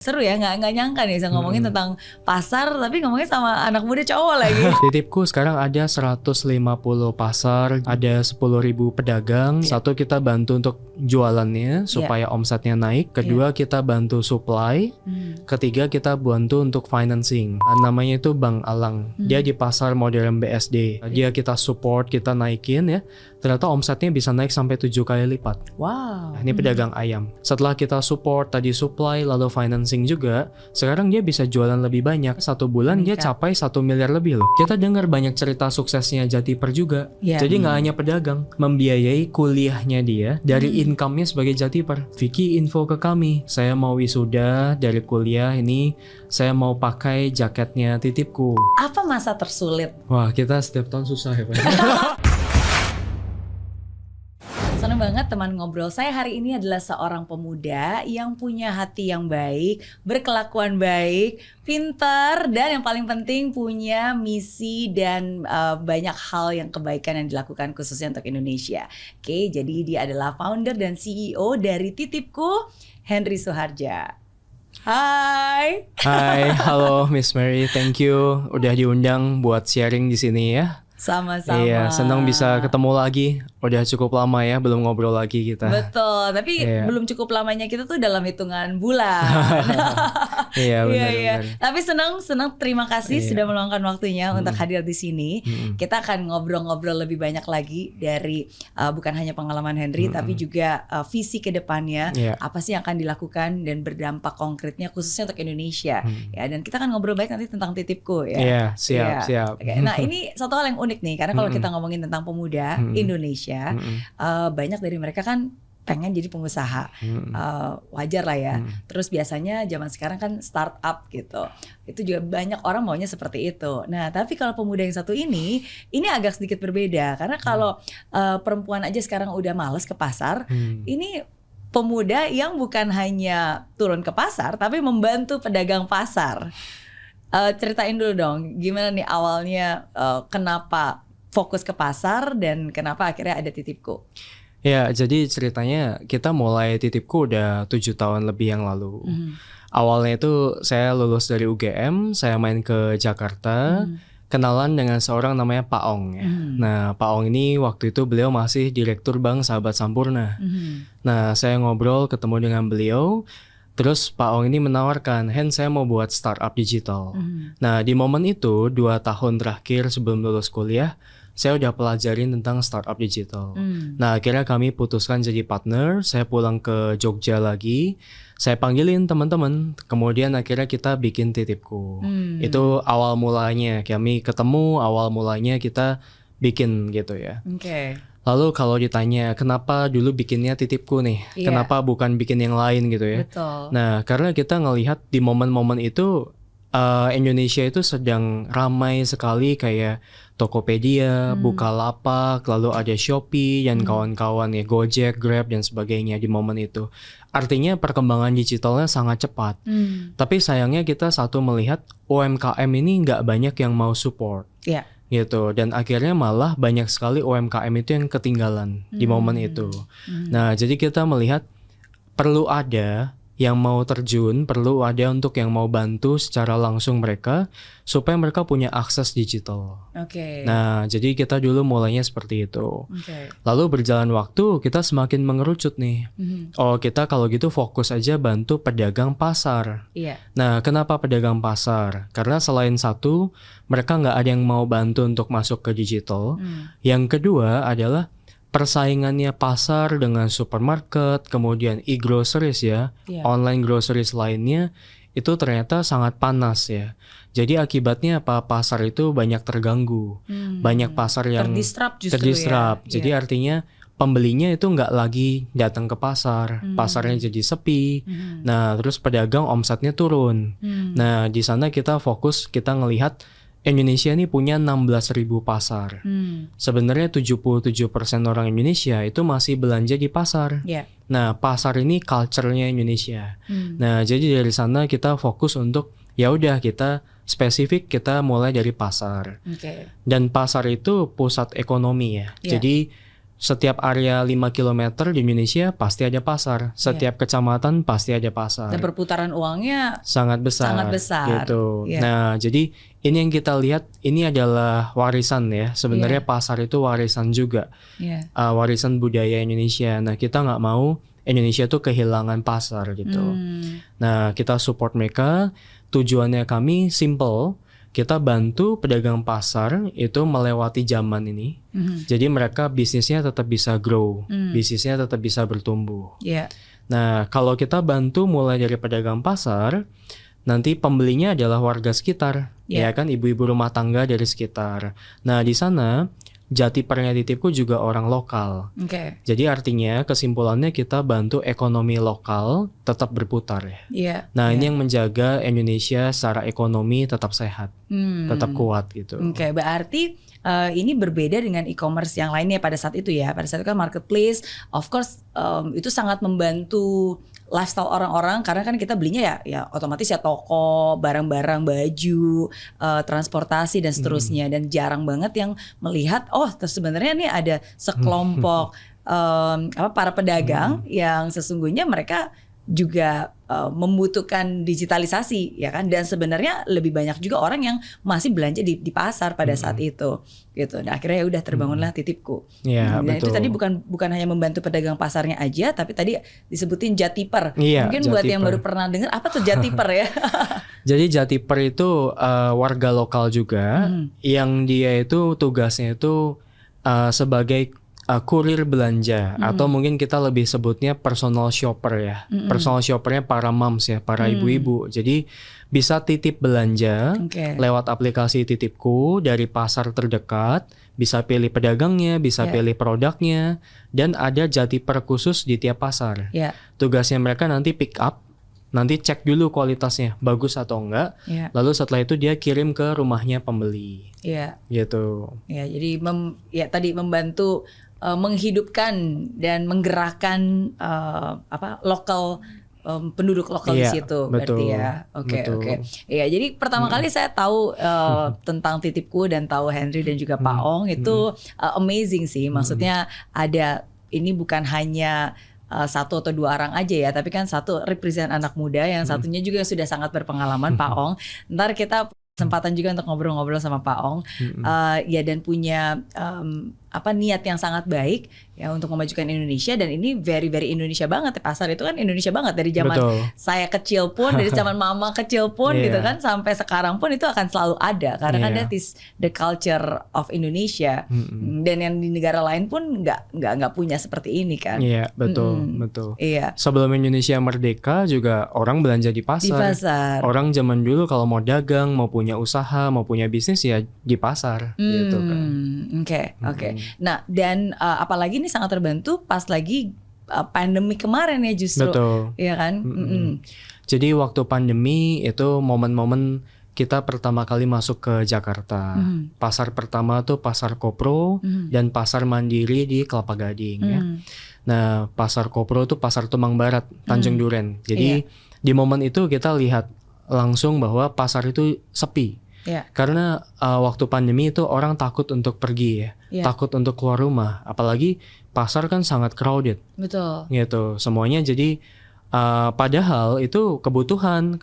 Seru ya, nggak nyangka nih bisa ngomongin tentang pasar, tapi ngomongin sama anak muda cowok lagi. Titipku sekarang ada 150 pasar, ada 10.000 pedagang. Satu, kita bantu untuk jualannya supaya omsetnya naik. Kedua, kita bantu supply. Ketiga, kita bantu untuk financing. Namanya itu Bang Alang. Dia di pasar modern BSD. Dia kita support, kita naikin ya. Ternyata omsetnya bisa naik sampai 7 kali lipat. Wow. Ini pedagang ayam. Setelah kita support, tadi supply, lalu financing juga, sekarang dia bisa jualan lebih banyak. Satu bulan dia capai 1 miliar lebih loh. Kita dengar banyak cerita suksesnya Jatiper juga. Jadi nggak hanya pedagang, membiayai kuliahnya dia dari income-nya sebagai Jatiper. Vicky info ke kami, saya mau wisuda dari kuliah ini, saya mau pakai jaketnya Titipku. Apa masa tersulit? Wah, kita setiap tahun susah ya Pak. Senang banget teman ngobrol saya hari ini adalah seorang pemuda yang punya hati yang baik, berkelakuan baik, pintar, dan yang paling penting punya misi dan banyak hal yang kebaikan yang dilakukan khususnya untuk Indonesia. Oke, jadi dia adalah founder dan CEO dari Titipku, Henry Suhardja. Hai. Hai, halo Miss Mary, thank you udah diundang buat sharing di sini ya. Sama-sama. Iya, senang bisa ketemu lagi. Udah cukup lama ya, belum ngobrol lagi kita. Betul, tapi belum cukup lamanya kita tuh dalam hitungan bulan. Iya, benar. Tapi senang terima kasih sudah meluangkan waktunya untuk hadir di sini. Kita akan ngobrol-ngobrol lebih banyak lagi dari bukan hanya pengalaman Henry, tapi juga visi ke depannya. Apa sih yang akan dilakukan dan berdampak konkretnya khususnya untuk Indonesia. Ya, dan kita akan ngobrol baik nanti tentang Titipku ya. Iya, siap. Oke. Nah, ini satu hal yang unik nih, karena kalau kita ngomongin tentang pemuda Indonesia, banyak dari mereka kan pengen jadi pengusaha, wajar lah ya. Terus biasanya zaman sekarang kan startup gitu, itu juga banyak orang maunya seperti itu. Nah, tapi kalau pemuda yang satu ini agak sedikit berbeda, karena kalau perempuan aja sekarang udah males ke pasar, ini pemuda yang bukan hanya turun ke pasar, tapi membantu pedagang pasar. Ceritain dulu dong, gimana nih awalnya, kenapa fokus ke pasar dan kenapa akhirnya ada Titipku? Ya, jadi ceritanya kita mulai Titipku udah 7 tahun lebih yang lalu. Awalnya itu saya lulus dari UGM, saya main ke Jakarta, kenalan dengan seorang namanya Pak Ong ya. Nah, Pak Ong ini waktu itu beliau masih Direktur Bank Sahabat Sampurna. Nah, saya ngobrol ketemu dengan beliau. Terus Pak Ong ini menawarkan, Hen, saya mau buat startup digital. Nah, di momen itu 2 tahun terakhir sebelum lulus kuliah, saya udah pelajarin tentang startup digital. Nah, akhirnya kami putuskan jadi partner. Saya pulang ke Jogja lagi. Saya panggilin teman-teman. Kemudian akhirnya kita bikin Titipku. Itu awal mulanya. Kami ketemu, awal mulanya kita bikin gitu ya. Lalu kalau ditanya kenapa dulu bikinnya Titipku nih, kenapa bukan bikin yang lain gitu ya. Betul. Nah, karena kita ngelihat di momen-momen itu Indonesia itu sedang ramai sekali kayak Tokopedia, Bukalapak, lalu ada Shopee dan kawan-kawan ya, Gojek, Grab dan sebagainya di momen itu. Artinya perkembangan digitalnya sangat cepat. Tapi sayangnya kita satu melihat UMKM ini nggak banyak yang mau support. Gitu, dan akhirnya malah banyak sekali UMKM itu yang ketinggalan di momen itu. Nah, jadi kita melihat perlu ada yang mau terjun, perlu ada untuk yang mau bantu secara langsung mereka supaya mereka punya akses digital. Nah, jadi kita dulu mulainya seperti itu. Lalu berjalan waktu kita semakin mengerucut nih. Oh, kita kalau gitu fokus aja bantu pedagang pasar. Nah, kenapa pedagang pasar? Karena selain satu, mereka nggak ada yang mau bantu untuk masuk ke digital. Yang kedua adalah persaingannya pasar dengan supermarket, kemudian e-groceries ya, online groceries lainnya, itu ternyata sangat panas ya. Jadi akibatnya apa? Pasar itu banyak terganggu. Banyak pasar yang terdisrupt. Jadi artinya pembelinya itu nggak lagi datang ke pasar. Pasarnya jadi sepi. Nah, terus pedagang omsetnya turun. Nah, di sana kita fokus, kita ngelihat Indonesia ini punya 16.000 pasar. Sebenarnya 77% orang Indonesia itu masih belanja di pasar. Nah, pasar ini culture-nya Indonesia. Nah, jadi dari sana kita fokus untuk ya udah kita spesifik kita mulai dari pasar. Dan pasar itu pusat ekonomi ya. Jadi setiap area 5 kilometer di Indonesia pasti ada pasar. Setiap kecamatan pasti ada pasar. Dan perputaran uangnya sangat besar. Gitu. Nah, jadi ini yang kita lihat, ini adalah warisan ya. Sebenarnya pasar itu warisan juga. Warisan budaya Indonesia. Nah, kita nggak mau Indonesia tuh kehilangan pasar gitu. Nah, kita support mereka. Tujuannya kami simple. Kita bantu pedagang pasar itu melewati zaman ini. Jadi mereka bisnisnya tetap bisa grow, bisnisnya tetap bisa bertumbuh. Nah, kalau kita bantu mulai dari pedagang pasar, nanti pembelinya adalah warga sekitar, ya kan, ibu-ibu rumah tangga dari sekitar. Nah, di sana Jatipernya Titipku juga orang lokal. Jadi artinya kesimpulannya kita bantu ekonomi lokal tetap berputar ya. Nah, ini yang menjaga Indonesia secara ekonomi tetap sehat, tetap kuat gitu. Berarti ini berbeda dengan e-commerce yang lainnya pada saat itu ya. Pada saat itu kan marketplace, of course itu sangat membantu lifestyle orang-orang karena kan kita belinya ya otomatis ya toko, barang-barang, baju, transportasi dan seterusnya, dan jarang banget yang melihat sebenarnya nih ada sekelompok para pedagang yang sesungguhnya mereka juga membutuhkan digitalisasi ya kan, dan sebenarnya lebih banyak juga orang yang masih belanja di pasar pada saat itu gitu. Nah, akhirnya ya udah terbangunlah Titipku. Dan betul. itu tadi bukan hanya membantu pedagang pasarnya aja, tapi tadi disebutin Jatiper. Mungkin buat yang baru pernah dengar, apa tuh Jatiper ya? Jadi Jatiper itu warga lokal juga yang dia itu tugasnya itu sebagai kurir belanja, atau mungkin kita lebih sebutnya personal shopper ya. Personal shoppernya para moms ya, para ibu-ibu. Jadi bisa titip belanja lewat aplikasi Titipku dari pasar terdekat, bisa pilih pedagangnya, bisa pilih produknya, dan ada Jatiper khusus di tiap pasar. Tugasnya mereka nanti pick up, nanti cek dulu kualitasnya bagus atau enggak, lalu setelah itu dia kirim ke rumahnya pembeli. Gitu. Jadi tadi membantu menghidupkan dan menggerakkan lokal penduduk lokal di situ. Berarti ya. Oke. Iya, jadi pertama kali saya tahu tentang Titipku dan tahu Henry dan juga Pak Ong itu amazing sih. Maksudnya ada, ini bukan hanya satu atau dua orang aja ya, tapi kan satu represent anak muda, yang satunya juga sudah sangat berpengalaman, Pak Ong. Ntar kita kesempatan juga untuk ngobrol-ngobrol sama Pak Ong, dan punya niat yang sangat baik ya untuk memajukan Indonesia, dan ini very Indonesia banget ya. Pasar itu kan Indonesia banget dari zaman saya kecil pun, dari zaman mama kecil pun gitu kan, sampai sekarang pun itu akan selalu ada karena kan that is the culture of Indonesia. Dan yang di negara lain pun nggak punya seperti ini kan. Betul. Sebelum Indonesia merdeka juga orang belanja di pasar. Orang zaman dulu kalau mau dagang, mau punya usaha, mau punya bisnis ya di pasar gitu kan. Oke. Nah, dan apalagi ini sangat terbantu pas lagi pandemi kemarin ya justru. Betul. Iya kan? Jadi waktu pandemi itu momen-momen kita pertama kali masuk ke Jakarta. Pasar pertama tuh Pasar Kopro dan Pasar Mandiri di Kelapa Gading ya. Nah, Pasar Kopro tuh Pasar Tomang Barat, Tanjung Duren. Jadi di momen itu kita lihat langsung bahwa pasar itu sepi. Karena waktu pandemi itu orang takut untuk pergi ya, takut untuk keluar rumah, apalagi pasar kan sangat crowded. Betul. Gitu, semuanya jadi padahal itu kebutuhan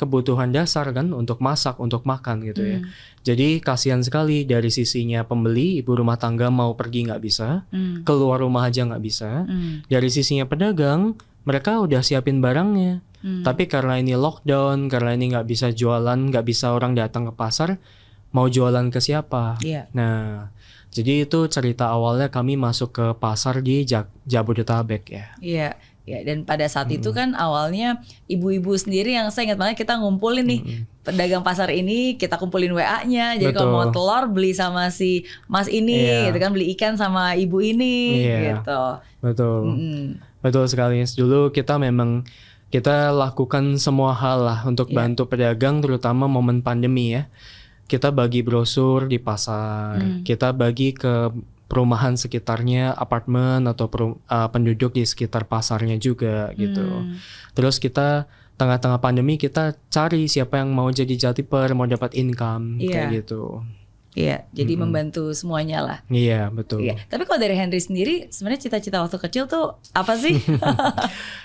dasar kan, untuk masak, untuk makan gitu ya. Jadi kasihan sekali dari sisinya pembeli, ibu rumah tangga mau pergi nggak bisa, keluar rumah aja nggak bisa. Dari sisinya pedagang, mereka udah siapin barangnya. Tapi karena ini lockdown, karena ini nggak bisa jualan, nggak bisa orang datang ke pasar, mau jualan ke siapa? Nah, jadi itu cerita awalnya kami masuk ke pasar di Jabodetabek ya. Ya, dan pada saat itu kan awalnya ibu-ibu sendiri yang saya ingat banget, kita ngumpulin nih pedagang pasar ini, kita kumpulin WA-nya. Jadi kalau mau telur beli sama si Mas ini, gitu kan, beli ikan sama ibu ini, gitu. Betul sekali. Dulu kita lakukan semua hal lah untuk bantu pedagang, terutama momen pandemi ya. Kita bagi brosur di pasar, kita bagi ke perumahan sekitarnya, apartemen atau penduduk di sekitar pasarnya juga gitu. Terus kita tengah-tengah pandemi kita cari siapa yang mau jadi Jatiper, mau dapat income kayak gitu. Iya, jadi membantu semuanya lah. Iya, betul. Iya. Tapi kalau dari Henry sendiri, sebenarnya cita-cita waktu kecil tuh apa sih?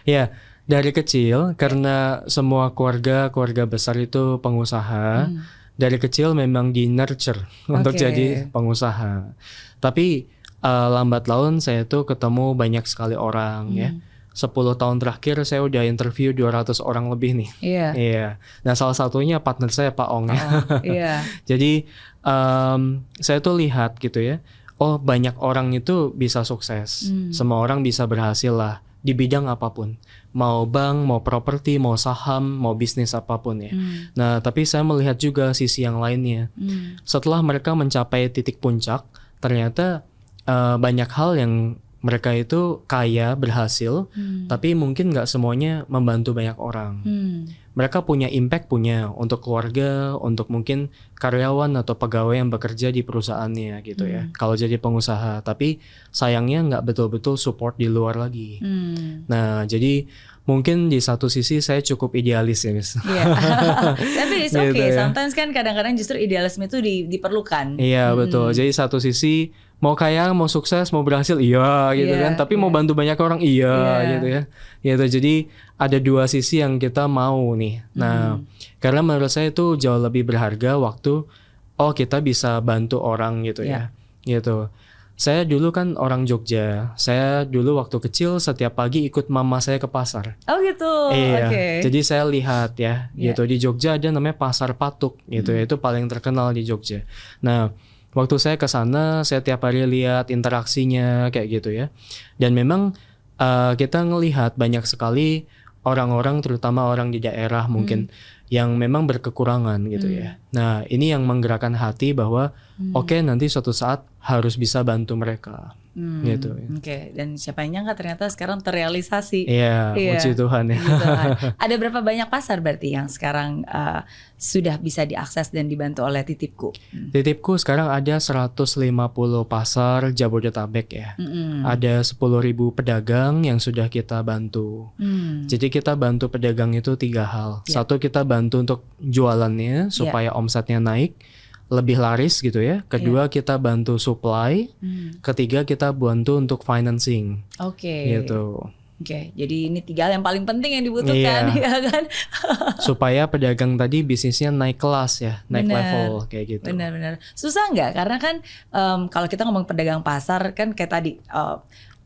Ya, dari kecil karena semua keluarga besar itu pengusaha. Dari kecil memang di nurture untuk jadi pengusaha. Tapi lambat laun saya tuh ketemu banyak sekali orang ya. 10 tahun terakhir saya udah interview 200 orang lebih nih. Iya. Nah, salah satunya partner saya Pak Ong ya. Iya. Jadi saya tuh lihat gitu ya. Oh, banyak orang itu bisa sukses. Semua orang bisa berhasil lah di bidang apapun. Mau bank, mau properti, mau saham, mau bisnis apapun ya. Nah, tapi saya melihat juga sisi yang lainnya. Setelah mereka mencapai titik puncak, ternyata banyak hal yang mereka itu kaya, berhasil, tapi mungkin nggak semuanya membantu banyak orang. Mereka punya impact, punya untuk keluarga, untuk mungkin karyawan atau pegawai yang bekerja di perusahaannya gitu ya. Kalau jadi pengusaha, tapi sayangnya nggak betul-betul support di luar lagi. Nah, jadi mungkin di satu sisi saya cukup idealis ya, Miss. Iya. Tapi it's okay. Gitu ya. Sometimes kan kadang-kadang justru idealisme itu diperlukan. Iya, betul. Jadi satu sisi mau kaya, mau sukses, mau berhasil, iya gitu kan. Tapi mau bantu banyak orang, iya gitu ya. Gitu. Jadi ada dua sisi yang kita mau nih. Nah, karena menurut saya itu jauh lebih berharga waktu kita bisa bantu orang gitu ya. Gitu. Saya dulu kan orang Jogja. Saya dulu waktu kecil setiap pagi ikut mama saya ke pasar. Oh gitu. Iya. Jadi saya lihat ya, gitu di Jogja ada namanya Pasar Patuk gitu ya. Itu paling terkenal di Jogja. Nah, waktu saya ke sana, saya tiap hari lihat interaksinya kayak gitu ya. Dan memang kita ngelihat banyak sekali orang-orang, terutama orang di daerah mungkin yang memang berkekurangan gitu ya. Nah, ini yang menggerakkan hati bahwa oke, nanti suatu saat harus bisa bantu mereka. Gitu. Oke, dan siapa yang nyangka ternyata sekarang terrealisasi. Iya, puji Tuhan ya. Ada berapa banyak pasar berarti yang sekarang sudah bisa diakses dan dibantu oleh Titipku? Titipku sekarang ada 150 pasar Jabodetabek ya. Ada 10.000 pedagang yang sudah kita bantu. Jadi kita bantu pedagang itu 3 hal. Satu, kita bantu untuk jualannya supaya omsetnya naik, lebih laris gitu ya. Kedua, kita bantu supply. Ketiga, kita bantu untuk financing. Gitu. Oke, jadi ini 3 hal yang paling penting yang dibutuhkan, ya kan? Supaya pedagang tadi bisnisnya naik kelas ya, naik level kayak gitu. Benar-benar. Susah nggak? Karena kan kalau kita ngomong pedagang pasar kan kayak tadi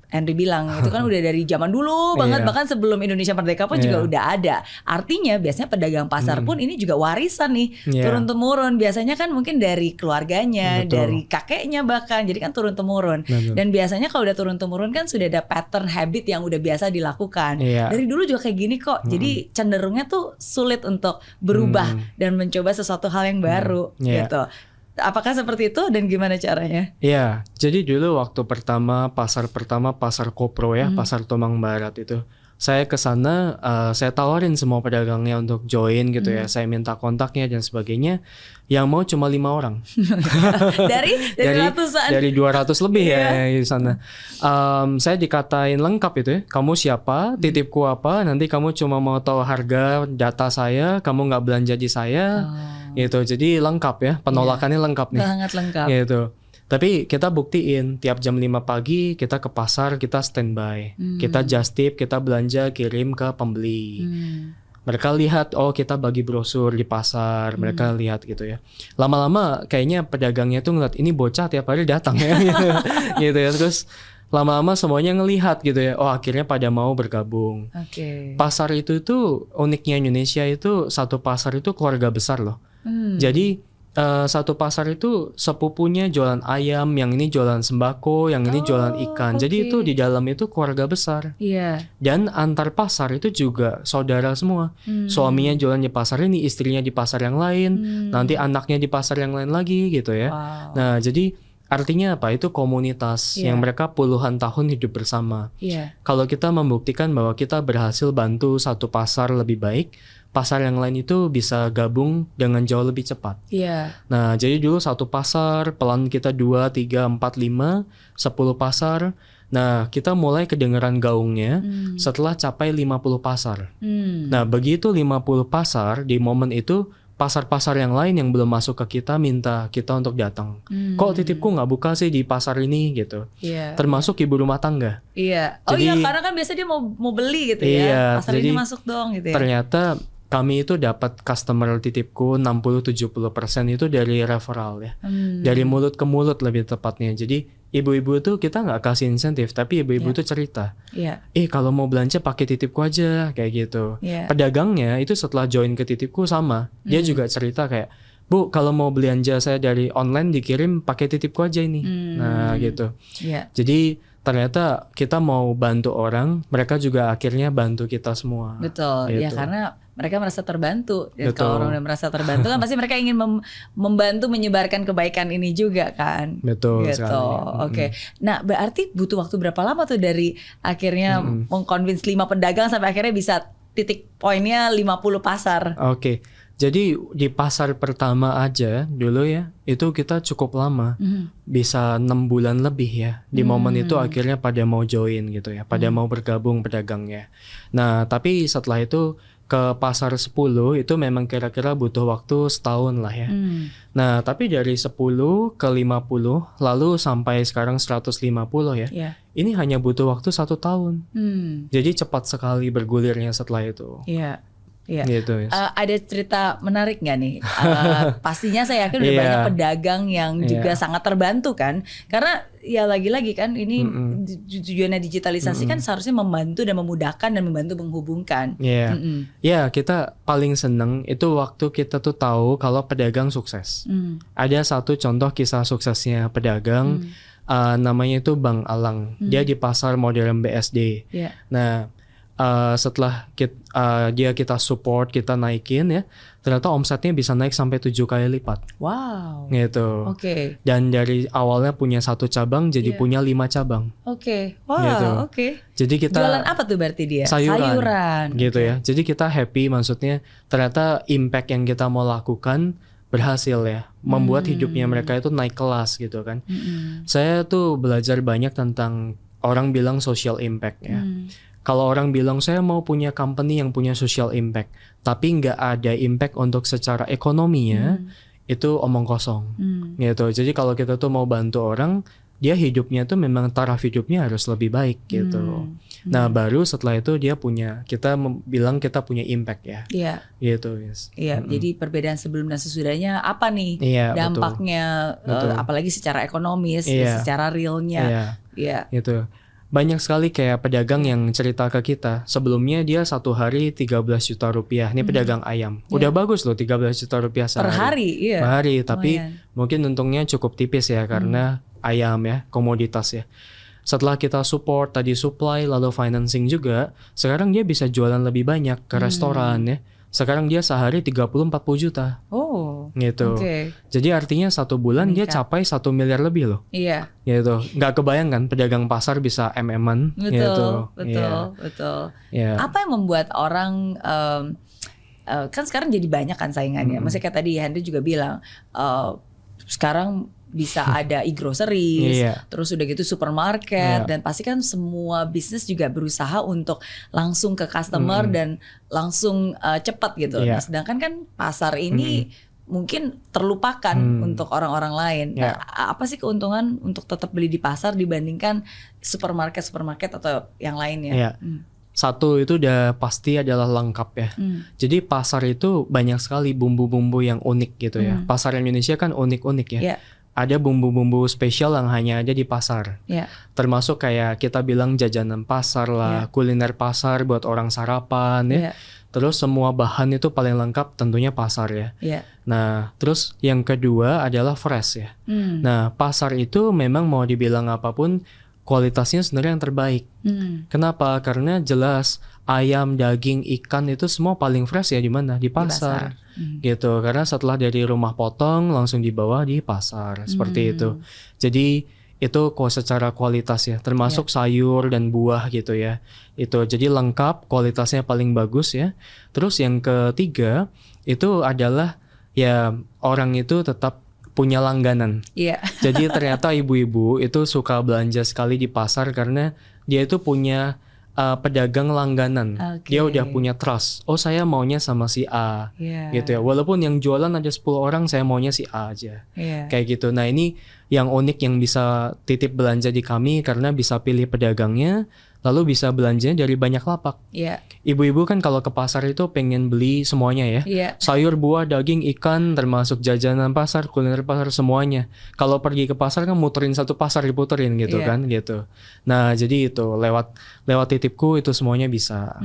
Henry bilang itu kan udah dari zaman dulu banget, bahkan sebelum Indonesia merdeka pun juga udah ada. Artinya biasanya pedagang pasar pun ini juga warisan nih, turun-temurun. Biasanya kan mungkin dari keluarganya, dari kakeknya bahkan, jadi kan turun-temurun. Dan biasanya kalau udah turun-temurun kan sudah ada pattern habit yang udah biasa dilakukan. Dari dulu juga kayak gini kok. Jadi cenderungnya tuh sulit untuk berubah dan mencoba sesuatu hal yang baru gitu. Apakah seperti itu dan gimana caranya? Iya, jadi dulu waktu pasar Kopro ya, pasar Tomang Barat itu. Saya ke sana, saya tawarin semua pedagangnya untuk join gitu ya. Saya minta kontaknya dan sebagainya. Yang mau cuma 5 orang. dari ratusan. Dari 200 lebih ya di sana. Saya dikatain lengkap itu ya. Kamu siapa? Titipku apa? Nanti kamu cuma mau tahu harga data saya, kamu nggak belanja di saya. Gitu. Jadi lengkap ya. Penolakannya lengkap nih. Sangat lengkap. Gitu. Tapi kita buktiin tiap jam 5 pagi kita ke pasar, kita standby. Kita just tip, kita belanja, kirim ke pembeli. Mereka lihat, kita bagi brosur di pasar. Mereka lihat gitu ya. Lama-lama kayaknya pedagangnya tuh ngeliat, ini bocah tiap hari datang ya. Gitu ya. Terus lama-lama semuanya ngelihat gitu ya. Akhirnya pada mau bergabung. Pasar itu tuh uniknya Indonesia itu, satu pasar itu keluarga besar loh. Jadi satu pasar itu sepupunya jualan ayam, yang ini jualan sembako, yang ini jualan ikan. Jadi itu di dalam itu keluarga besar. Dan antar pasar itu juga saudara semua. Suaminya jualan di pasar ini, istrinya di pasar yang lain, nanti anaknya di pasar yang lain lagi gitu ya. Nah, jadi artinya apa? Itu komunitas yang mereka puluhan tahun hidup bersama. Kalau kita membuktikan bahwa kita berhasil bantu satu pasar lebih baik, pasar yang lain itu bisa gabung dengan jauh lebih cepat. Nah, jadi dulu satu pasar, pelan kita 2, 3, 4, 5, 10 pasar. Nah, kita mulai kedengeran gaungnya setelah capai 50 pasar. Nah, begitu 50 pasar, di momen itu pasar-pasar yang lain yang belum masuk ke kita minta kita untuk datang. Kok titipku nggak buka sih di pasar ini gitu. Termasuk ibu rumah tangga. Oh jadi, iya, karena kan biasanya dia mau beli gitu ya. Pasar jadi, ini masuk dong gitu ya. Ternyata kami itu dapat customer titipku 60-70% itu dari referral ya. Dari mulut ke mulut lebih tepatnya. Jadi ibu-ibu tuh kita nggak kasih insentif, tapi ibu-ibu tuh cerita, kalau mau belanja pakai titipku aja kayak gitu. Pedagangnya itu setelah join ke titipku sama, dia juga cerita kayak, Bu, kalau mau belanja saya dari online dikirim pakai titipku aja ini. Nah gitu. Jadi ternyata kita mau bantu orang, mereka juga akhirnya bantu kita semua. Betul, gitu. ya karena mereka merasa terbantu. Dan kalau orang udah merasa terbantu kan pasti mereka ingin membantu menyebarkan kebaikan ini juga kan. Betul gitu. sekali. Oke. Nah berarti butuh waktu berapa lama tuh dari akhirnya mengconvince 5 pedagang sampai akhirnya bisa titik poinnya 50 pasar? Oke. Jadi di pasar pertama aja dulu ya, itu kita cukup lama, bisa 6 bulan lebih ya. Di momen itu akhirnya pada mau join gitu ya, pada mau bergabung pedagangnya. Nah tapi setelah itu ke pasar 10 itu memang kira-kira butuh waktu setahun lah ya. Nah tapi dari 10 ke 50 lalu sampai sekarang 150 ya. Ini hanya butuh waktu 1 tahun. Jadi cepat sekali bergulirnya setelah itu. Gitu, yes. Ada cerita menarik nggak nih? Pastinya saya yakin udah banyak pedagang yang juga sangat terbantu kan, karena ya lagi-lagi kan ini tujuannya digitalisasi kan seharusnya membantu dan memudahkan dan membantu menghubungkan. Ya kita paling seneng itu waktu kita tuh tahu kalau pedagang sukses. Ada satu contoh kisah suksesnya pedagang, namanya itu Bang Alang. Dia di pasar modern BSD. Nah setelah kita support, kita naikin ya, ternyata omsetnya bisa naik sampai 7 kali lipat. Wow. Gitu. Dan dari awalnya punya 1 cabang jadi punya 5 cabang. Wow. Gitu. Jadi kita jualan apa tuh berarti dia? Sayuran. Gitu ya. Jadi kita happy, maksudnya ternyata impact yang kita mau lakukan berhasil ya, membuat hidupnya mereka itu naik kelas gitu kan. Saya tuh belajar banyak tentang orang bilang social impact ya. Kalau orang bilang saya mau punya company yang punya social impact, tapi nggak ada impact untuk secara ekonominya, itu omong kosong. Gitu. Jadi kalau kita tuh mau bantu orang, dia hidupnya tuh memang taraf hidupnya harus lebih baik gitu. Nah baru setelah itu dia kita bilang kita punya impact ya. Gitu. Jadi perbedaan sebelum dan sesudahnya apa nih dampaknya, betul. Apalagi secara ekonomis, secara realnya. Gitu. Banyak sekali kayak pedagang yang cerita ke kita, sebelumnya dia 1 hari 13 juta rupiah. Ini pedagang ayam. Udah bagus loh 13 juta rupiah sehari. Per hari, tapi mungkin untungnya cukup tipis ya karena ayam ya, komoditas ya. Setelah kita support tadi supply lalu financing juga, sekarang dia bisa jualan lebih banyak ke restoran ya. Sekarang dia sehari 30-40 juta. Gitu. Jadi artinya 1 bulan dia capai 1 miliar lebih loh. Gitu. Nggak kebayang kan pedagang pasar bisa MM-an. Betul. Apa yang membuat orang kan sekarang jadi banyak kan saingannya. Maksudnya kayak tadi Henry juga bilang sekarang bisa ada e-groceries, terus udah gitu supermarket, dan pasti kan semua bisnis juga berusaha untuk langsung ke customer dan langsung cepat gitu. Nah, sedangkan kan pasar ini mungkin terlupakan untuk orang-orang lain. Nah, apa sih keuntungan untuk tetap beli di pasar dibandingkan supermarket atau yang lainnya? Satu itu udah pasti adalah lengkap ya. Jadi pasar itu banyak sekali bumbu-bumbu yang unik gitu ya. Pasar Indonesia kan unik-unik ya. Ada bumbu-bumbu spesial yang hanya ada di pasar. Termasuk kayak kita bilang jajanan pasar lah, kuliner pasar buat orang sarapan ya. Terus semua bahan itu paling lengkap tentunya pasar ya. Nah, terus yang kedua adalah fresh ya. Nah, pasar itu memang mau dibilang apapun kualitasnya sebenarnya yang terbaik. Kenapa? Karena jelas ayam, daging, ikan itu semua paling fresh ya di mana? Di pasar. Gitu. Karena setelah dari rumah potong langsung dibawa di pasar seperti itu. Jadi itu secara kualitas ya, termasuk sayur dan buah gitu ya. Itu jadi lengkap, kualitasnya paling bagus ya. Terus yang ketiga itu adalah ya orang itu tetap punya langganan. Jadi ternyata ibu-ibu itu suka belanja sekali di pasar karena dia itu punya pedagang langganan. Oke. Dia udah punya trust. Oh, saya maunya sama si A. Iya. Gitu ya. Walaupun yang jualan ada 10 orang, saya maunya si A aja. Iya. Kayak gitu. Nah, ini yang unik yang bisa titip belanja di kami karena bisa pilih pedagangnya, lalu bisa belanjanya dari banyak lapak. Iya. Ibu-ibu kan kalau ke pasar itu pengen beli semuanya ya. Iya. Sayur, buah, daging, ikan, termasuk jajanan pasar, kuliner pasar, semuanya. Kalau pergi ke pasar kan muterin satu pasar, diputerin gitu Iya. kan gitu. Nah, jadi itu lewat titipku itu semuanya bisa.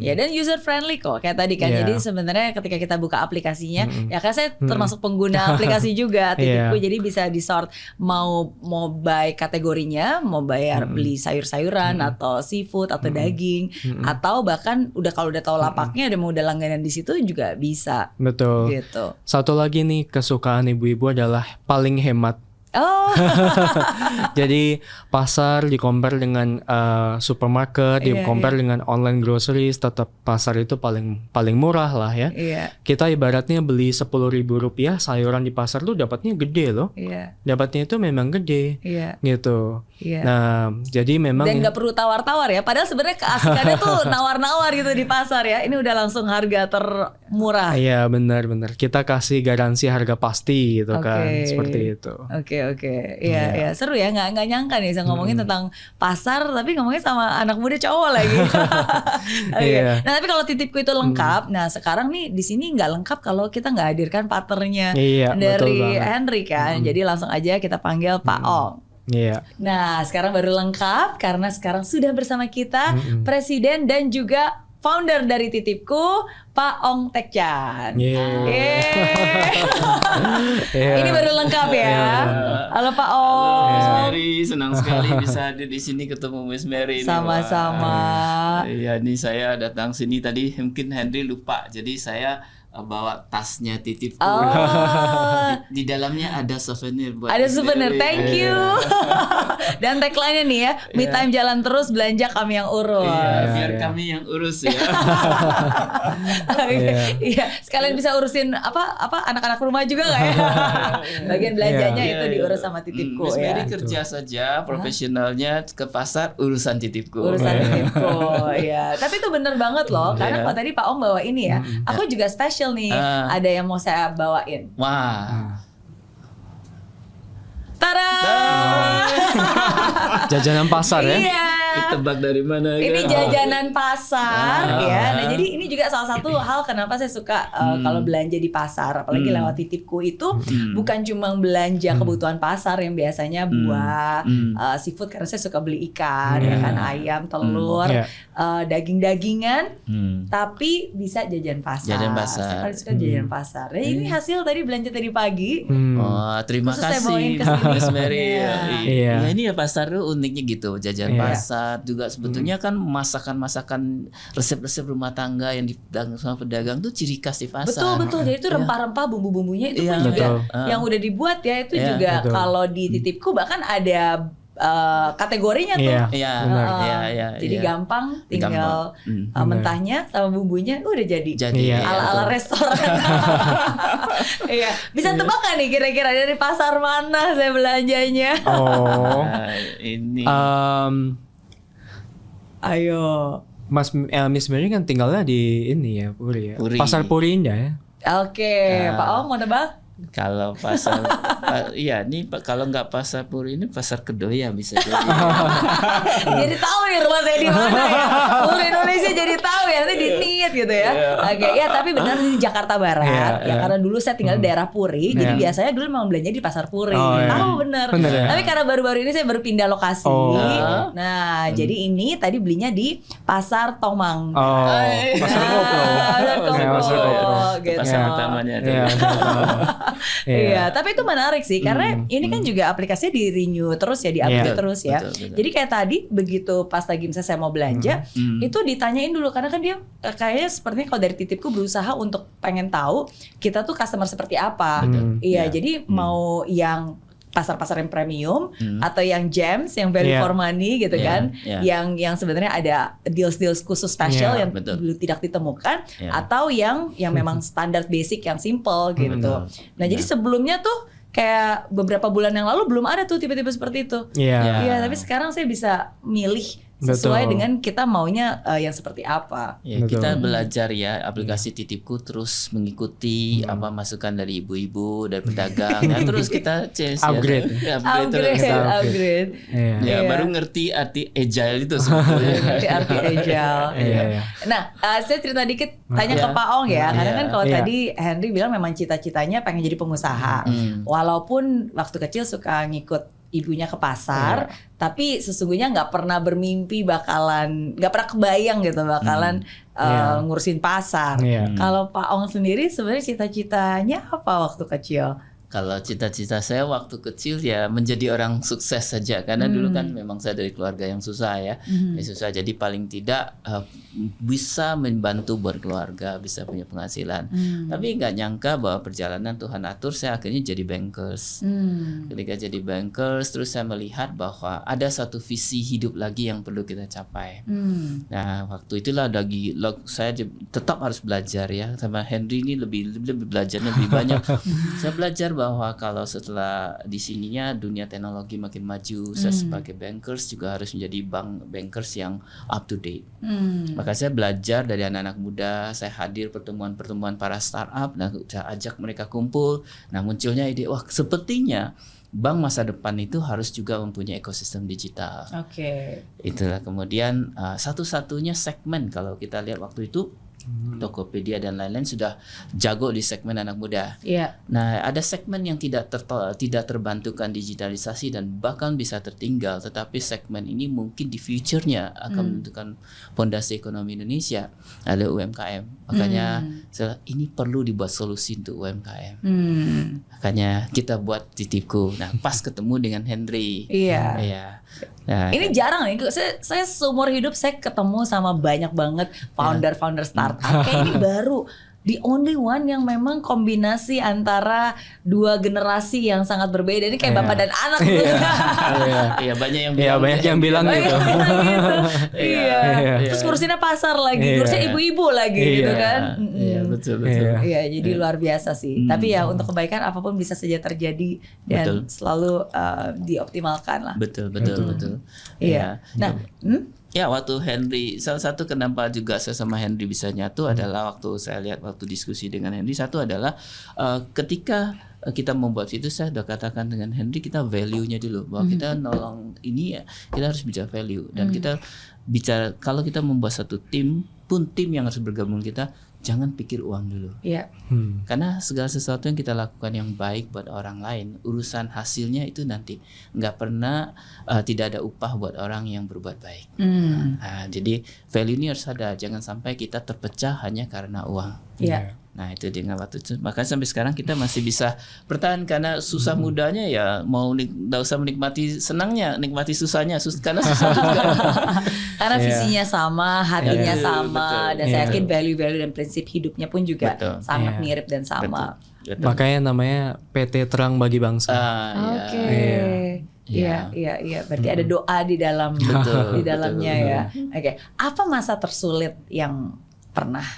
Ya, dan user friendly kok kayak tadi kan. Iya. Jadi sebenarnya ketika kita buka aplikasinya, ya kan saya termasuk pengguna aplikasi juga titipku. Iya. Jadi bisa di-sort mau buy kategorinya, mau bayar beli sayur-sayuran atau seafood atau daging, atau bahkan kalau udah tahu lapaknya udah langganan di situ juga bisa. Betul. Gitu. Satu lagi nih kesukaan ibu-ibu adalah paling hemat. Oh. Jadi pasar di compare dengan supermarket, di Iya, compare dengan online groceries, tetap pasar itu paling murah lah ya. Iya. Kita ibaratnya beli 10.000 rupiah sayuran di pasar tuh dapatnya gede loh. Iya. Dapatnya itu memang gede. Iya. Gitu. Iya. Nah, jadi memang Dan nggak perlu tawar-tawar ya. Padahal sebenarnya keasikannya tuh nawar-nawar gitu di pasar ya. Ini udah langsung harga termurah. iya benar. Kita kasih garansi harga pasti gitu kan, Oke. seperti itu. Oke, iya, seru ya, nggak nyangka nih saya ngomongin tentang pasar, tapi ngomongin sama anak muda cowok lagi. Oke. Iya. Nah, tapi kalau titipku itu lengkap, nah sekarang nih di sini nggak lengkap kalau kita nggak hadirkan partnernya Iya, betul dari banget. Henry kan, jadi langsung aja kita panggil Pak Ong. Iya. Nah, sekarang baru lengkap karena sekarang sudah bersama kita Presiden dan juga founder dari Titipku, Pak Ong Teckchan. Yeay. Iya. Ini baru lengkap ya. Iya. Halo Pak Miss Ong. Mary, senang sekali bisa hadir di sini ketemu Miss Mary. Ini, Sama-sama. Wah. Iya, ini saya datang sini tadi mungkin Henry lupa, jadi saya bawa tasnya Titipku. Oh, Di dalamnya ada souvenir buat ada Miss souvenir. Mary. Thank you. Dan tagline-nya nih ya, me time jalan terus, belanja kami yang urus. Iya, biar kami yang urus ya. Iya, sekalian bisa urusin apa anak-anak rumah juga nggak ya? Bagian belanjanya Iya, itu iya. diurus sama Titipku Miss ya. Mary kerja saja, profesionalnya ke pasar, urusan Titipku. Urusan Titipku ya. Tapi itu bener banget loh, karena Iya. kalau tadi Pak Om bawa ini ya, aku juga special nih. Ada yang mau saya bawain. Wah. Tada! Jajanan pasar ya. Iya. Tebak dari mana kan? Ini jajanan pasar ya. Nah, jadi ini juga salah satu hal kenapa saya suka kalau belanja di pasar, apalagi lewat Titipku itu bukan cuma belanja kebutuhan pasar yang biasanya buah, seafood karena saya suka beli ikan, ya kan, ayam, telur, Iya. daging-dagingan, tapi bisa jajan pasar. Jajan pasar. Saya paling suka jajan pasar. Nah, ini hasil tadi belanja tadi pagi. Oh, terima Terus saya bawain kasih ke sini. Miss Mary. Iya. Iya. Nah, ini ya pasar tuh uniknya gitu, jajan Iya. pasar juga sebetulnya kan masakan-masakan resep-resep rumah tangga yang dipegang sama pedagang tuh ciri khas di pasar. Betul. Jadi itu rempah-rempah bumbu-bumbunya itu Iya, pun juga betul. yang udah dibuat ya itu Iya, juga betul. kalau di Titipku bahkan ada kategorinya tuh. Iya. Iya, Benar. iya. Jadi gampang tinggal Gampang. mentahnya sama bumbunya udah jadi. Jadi Iya. Ala-ala restoran. Iya, bisa tebak nggak nih kira-kira dari pasar mana saya belanjanya? Oh. Nah, ini Ayo. Miss Mary kan tinggalnya di ini ya, Puri ya. Puri. Pasar Puri Indah ya. Oke, Pak Om mau nebak? kalau pasar iya ini kalau nggak pasar Puri ini pasar Kedoya bisa jadi. Jadi tahu nih rumah saya di mana ya. Seluruh Indonesia jadi tahu ya, nanti di-niat gitu ya. Oke, ya tapi benar di Jakarta Barat. Iya, Ya iya. karena dulu saya tinggal di daerah Puri, jadi Iya. biasanya dulu memang belanja di pasar Puri. Oh, iya. Tahu bener. Bener ya? Tapi karena baru-baru ini saya baru pindah lokasi. Oh. Nah, jadi ini tadi belinya di Pasar Tomang. Oh, Pasar Koplo. Pasar Koplo. Ya, Pasar Koplo. Gitu. Pasar utamanya itu. Iya. Iya, tapi itu menarik sih karena ini kan juga aplikasinya di renew terus ya, di-update Iya. terus ya. Betul. Jadi kayak tadi begitu pas lagi misalnya saya mau belanja, itu ditanyain dulu karena kan dia kayaknya sepertinya kalau dari Titipku berusaha untuk pengen tahu kita tuh customer seperti apa. Iya, jadi mau yang pasar-pasar yang premium atau yang gems yang value Iya. for money gitu Iya, kan, iya. yang sebenarnya ada deals khusus special Iya, yang betul. belum tidak ditemukan, Iya. atau yang memang standar basic yang simple gitu. Betul. Nah, jadi sebelumnya tuh kayak beberapa bulan yang lalu belum ada tuh tipe-tipe seperti itu. Iya. Iya. Iya, tapi sekarang saya bisa milih sesuai Betul. dengan kita maunya yang seperti apa. Ya, Betul. kita belajar ya aplikasi Titipku terus mengikuti apa masukan dari ibu-ibu dari pedagang. Ya, terus kita change Upgrade. ya. Upgrade. Iya. Ya, Iya. baru ngerti arti agile itu sebetulnya. Arti agile. Iya. Nah, saya cerita dikit tanya ke Pak Ong ya, karena kan kalau Iya. tadi Henry bilang memang cita-citanya pengen jadi pengusaha, walaupun waktu kecil suka ngikut ibunya ke pasar, tapi sesungguhnya nggak pernah bermimpi nggak pernah kebayang gitu bakalan ngurusin pasar. Iya. Kalau Pak Ong sendiri sebenarnya cita-citanya apa waktu kecil? Kalau cita-cita saya waktu kecil ya menjadi orang sukses saja karena dulu kan memang saya dari keluarga yang susah ya. Susah jadi paling tidak bisa membantu buat keluarga, bisa punya penghasilan. Tapi nggak nyangka bahwa perjalanan Tuhan atur saya akhirnya jadi bankers. Ketika jadi bankers terus saya melihat bahwa ada satu visi hidup lagi yang perlu kita capai. Nah, waktu itulah saya tetap harus belajar ya sama Henry ini lebih belajarnya lebih banyak. Saya belajar bahwa kalau setelah di sininya dunia teknologi makin maju, saya sebagai bankers juga harus menjadi bankers yang up to date. Maka saya belajar dari anak-anak muda, saya hadir pertemuan-pertemuan para startup, nah saya ajak mereka kumpul. Nah, munculnya ide, wah sepertinya bank masa depan itu harus juga mempunyai ekosistem digital. Oke. Itulah kemudian satu-satunya segmen kalau kita lihat waktu itu Tokopedia dan lain-lain sudah jago di segmen anak muda. Iya. Nah, ada segmen yang tidak terbantukan digitalisasi dan bahkan bisa tertinggal, tetapi segmen ini mungkin di future-nya akan menentukan fondasi ekonomi Indonesia. Ada UMKM. Makanya ini perlu dibuat solusi untuk UMKM. Makanya kita buat Titipku. Nah, pas ketemu dengan Henry. Iya. Iya. Nah, Ini jarang nih, saya seumur hidup saya ketemu sama banyak banget founder startup. Kayak ini baru the only one yang memang kombinasi antara dua generasi yang sangat berbeda. Ini kayak bapak dan anak gitu. Iya, banyak yang Iya, banyak yang bilang gitu. Iya. Terus ngurusinnya pasar lagi, ngurusinnya ibu-ibu lagi gitu kan. Iya, betul. Iya, jadi luar biasa sih. Tapi ya untuk kebaikan apapun bisa saja terjadi dan selalu dioptimalkan lah. Betul. Iya. Nah, ya waktu Henry, salah satu kenapa juga saya sama Henry bisa nyatu adalah waktu saya lihat waktu diskusi dengan Henry, satu adalah ketika kita membuat itu saya sudah katakan dengan Henry kita value-nya dulu bahwa kita nolong ini ya kita harus bicara value dan kita bicara kalau kita membuat satu tim pun tim yang harus bergabung kita jangan pikir uang dulu. iya. Karena segala sesuatu yang kita lakukan yang baik buat orang lain, urusan hasilnya itu nanti nggak pernah tidak ada upah buat orang yang berbuat baik. Nah, jadi value ini harus ada, jangan sampai kita terpecah hanya karena uang. Iya. Nah itu dengan waktu itu, makanya sampai sekarang kita masih bisa bertahan karena susah mudanya ya mau nggak usah menikmati senangnya, nikmati susahnya, karena susah juga. Karena visinya sama, hatinya sama, betul. dan saya yakin value-value dan prinsip hidupnya pun juga sangat mirip dan sama. Betul. Makanya namanya PT Terang Bagi Bangsa. Oke. Iya. Berarti ada doa di dalam di dalamnya ya. Oke. Apa masa tersulit yang pernah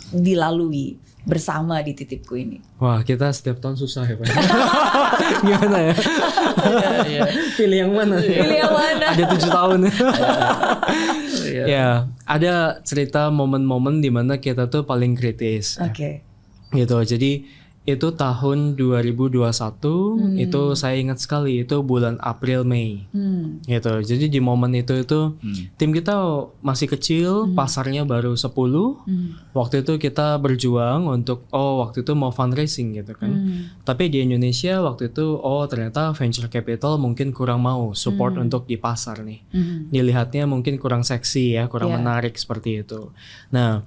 dilalui bersama di Titipku ini? Wah, kita setiap tahun susah ya Pak. Gimana ya? Pilih yang mana? Pilih yang mana? Ada 7 tahun. Ya, ada cerita momen-momen di mana kita tuh paling kritis. Oke. Gitu. Jadi itu tahun 2021 itu saya ingat sekali itu bulan April Mei. Gitu. Jadi di momen itu tim kita masih kecil, pasarnya baru 10. Waktu itu kita berjuang untuk waktu itu mau fundraising gitu kan. Tapi di Indonesia waktu itu ternyata venture capital mungkin kurang mau support untuk di pasar nih. Dilihatnya mungkin kurang seksi ya, kurang menarik seperti itu. Nah,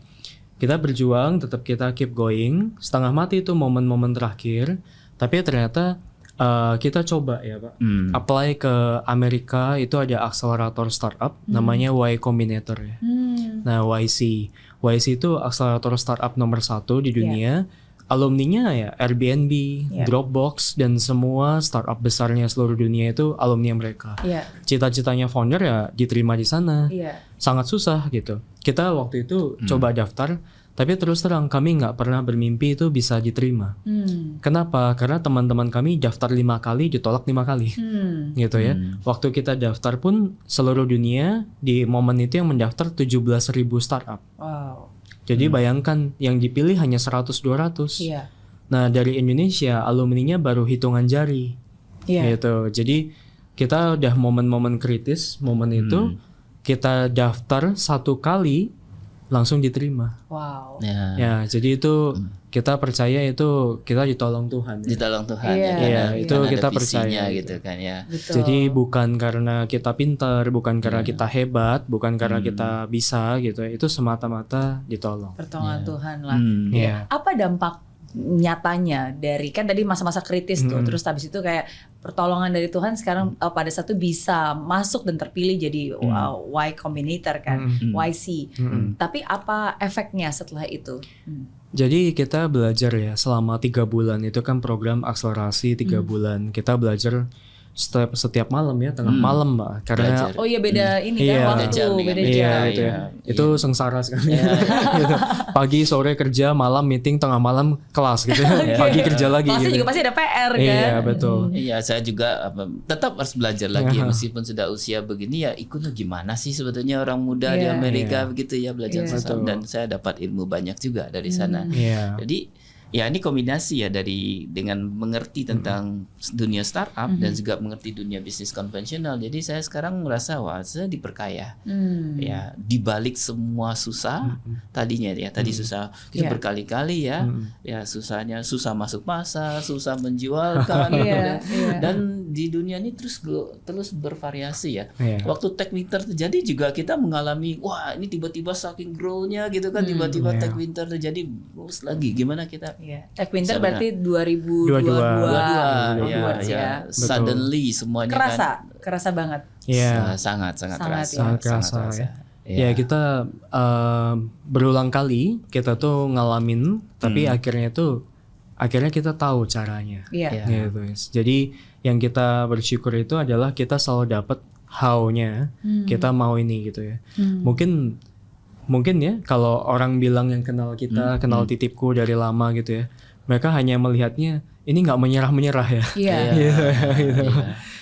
kita berjuang, tetap kita keep going. Setengah mati itu momen-momen terakhir. Tapi ternyata kita coba ya Pak. Apply ke Amerika, itu ada akselerator startup. Namanya Y Combinator ya. Nah YC itu akselerator startup nomor 1 di dunia. Alumninya ya Airbnb, Dropbox, dan semua startup besarnya seluruh dunia itu alumni mereka. Cita-citanya founder ya diterima di sana. Sangat susah gitu. Kita waktu itu coba daftar, Tapi terus terang kami nggak pernah bermimpi itu bisa diterima. Kenapa? Karena teman-teman kami daftar 5 kali, ditolak 5 kali. Gitu ya. Waktu kita daftar pun seluruh dunia di momen itu yang mendaftar 17.000 startup. Wow. Jadi bayangkan yang dipilih hanya 100-200. Iya. Nah dari Indonesia alumninya baru hitungan jari. Iya. Gitu. Jadi kita udah momen-momen kritis, momen itu kita daftar 1 kali langsung diterima. Wow. Ya, jadi itu kita percaya itu kita ditolong Tuhan. Ditolong Tuhan Iya, ya, karena iya, itu karena ada kita visinya percaya. gitu kan ya. Betul. Jadi bukan karena kita pintar, bukan karena kita hebat, bukan karena kita bisa gitu. Itu semata-mata ditolong. pertolongan Tuhan lah. Iya. Apa dampak nyatanya dari kan tadi masa-masa kritis tuh, terus habis itu kayak pertolongan dari Tuhan sekarang pada satu bisa masuk dan terpilih jadi Y Combinator kan, YC. Tapi apa efeknya setelah itu? Jadi kita belajar ya selama 3 bulan itu kan program akselerasi 3 bulan. Kita belajar setiap malam ya, tengah malam Mbak. Karena Belajar. Oh iya beda ini Iya. kan waktu, Beda jam dengan beda beda. jam. iya, gitu ya. Itu sengsara sekali. Gitu. Pagi sore kerja, malam meeting, tengah malam kelas gitu. Pagi kerja lagi Kelasnya gitu. juga pasti ada PR kan. Iya, betul. Iya, saya juga tetap harus belajar lagi ya, meskipun sudah usia begini ya ikutnya gimana sih sebetulnya orang muda di Iya. Amerika begitu ya belajar sesama, Betul. dan saya dapat ilmu banyak juga dari sana. Iya. Jadi ya ini kombinasi ya dengan mengerti tentang dunia startup dan juga mengerti dunia bisnis konvensional. Jadi saya sekarang merasa wah saya diperkaya. Ya di balik semua susah tadinya ya tadi susah kita Iya. berkali-kali ya ya susahnya susah masuk pasar, susah menjualkan Iya, iya. dan di dunia ini terus bervariasi ya. Iya. Waktu tech winter terjadi juga kita mengalami wah ini tiba-tiba saking grow-nya gitu kan tiba-tiba tech winter terjadi terus lagi gimana kita Iya. Tech Winter Bisa berarti 2022 dua ya, Betul. suddenly semuanya kerasa banget. Iya. sangat Sangat, terasa, Sangat kerasa terasa. ya. Ya kita berulang kali kita tuh ngalamin, tapi akhirnya kita tahu caranya. Iya. Gitu. Jadi yang kita bersyukur itu adalah kita selalu dapat how-nya, kita mau ini gitu ya. Mungkin ya kalau orang bilang yang kenal kita, kenal Titipku dari lama gitu ya, mereka hanya melihatnya ini nggak menyerah ya. Iya. Gitu.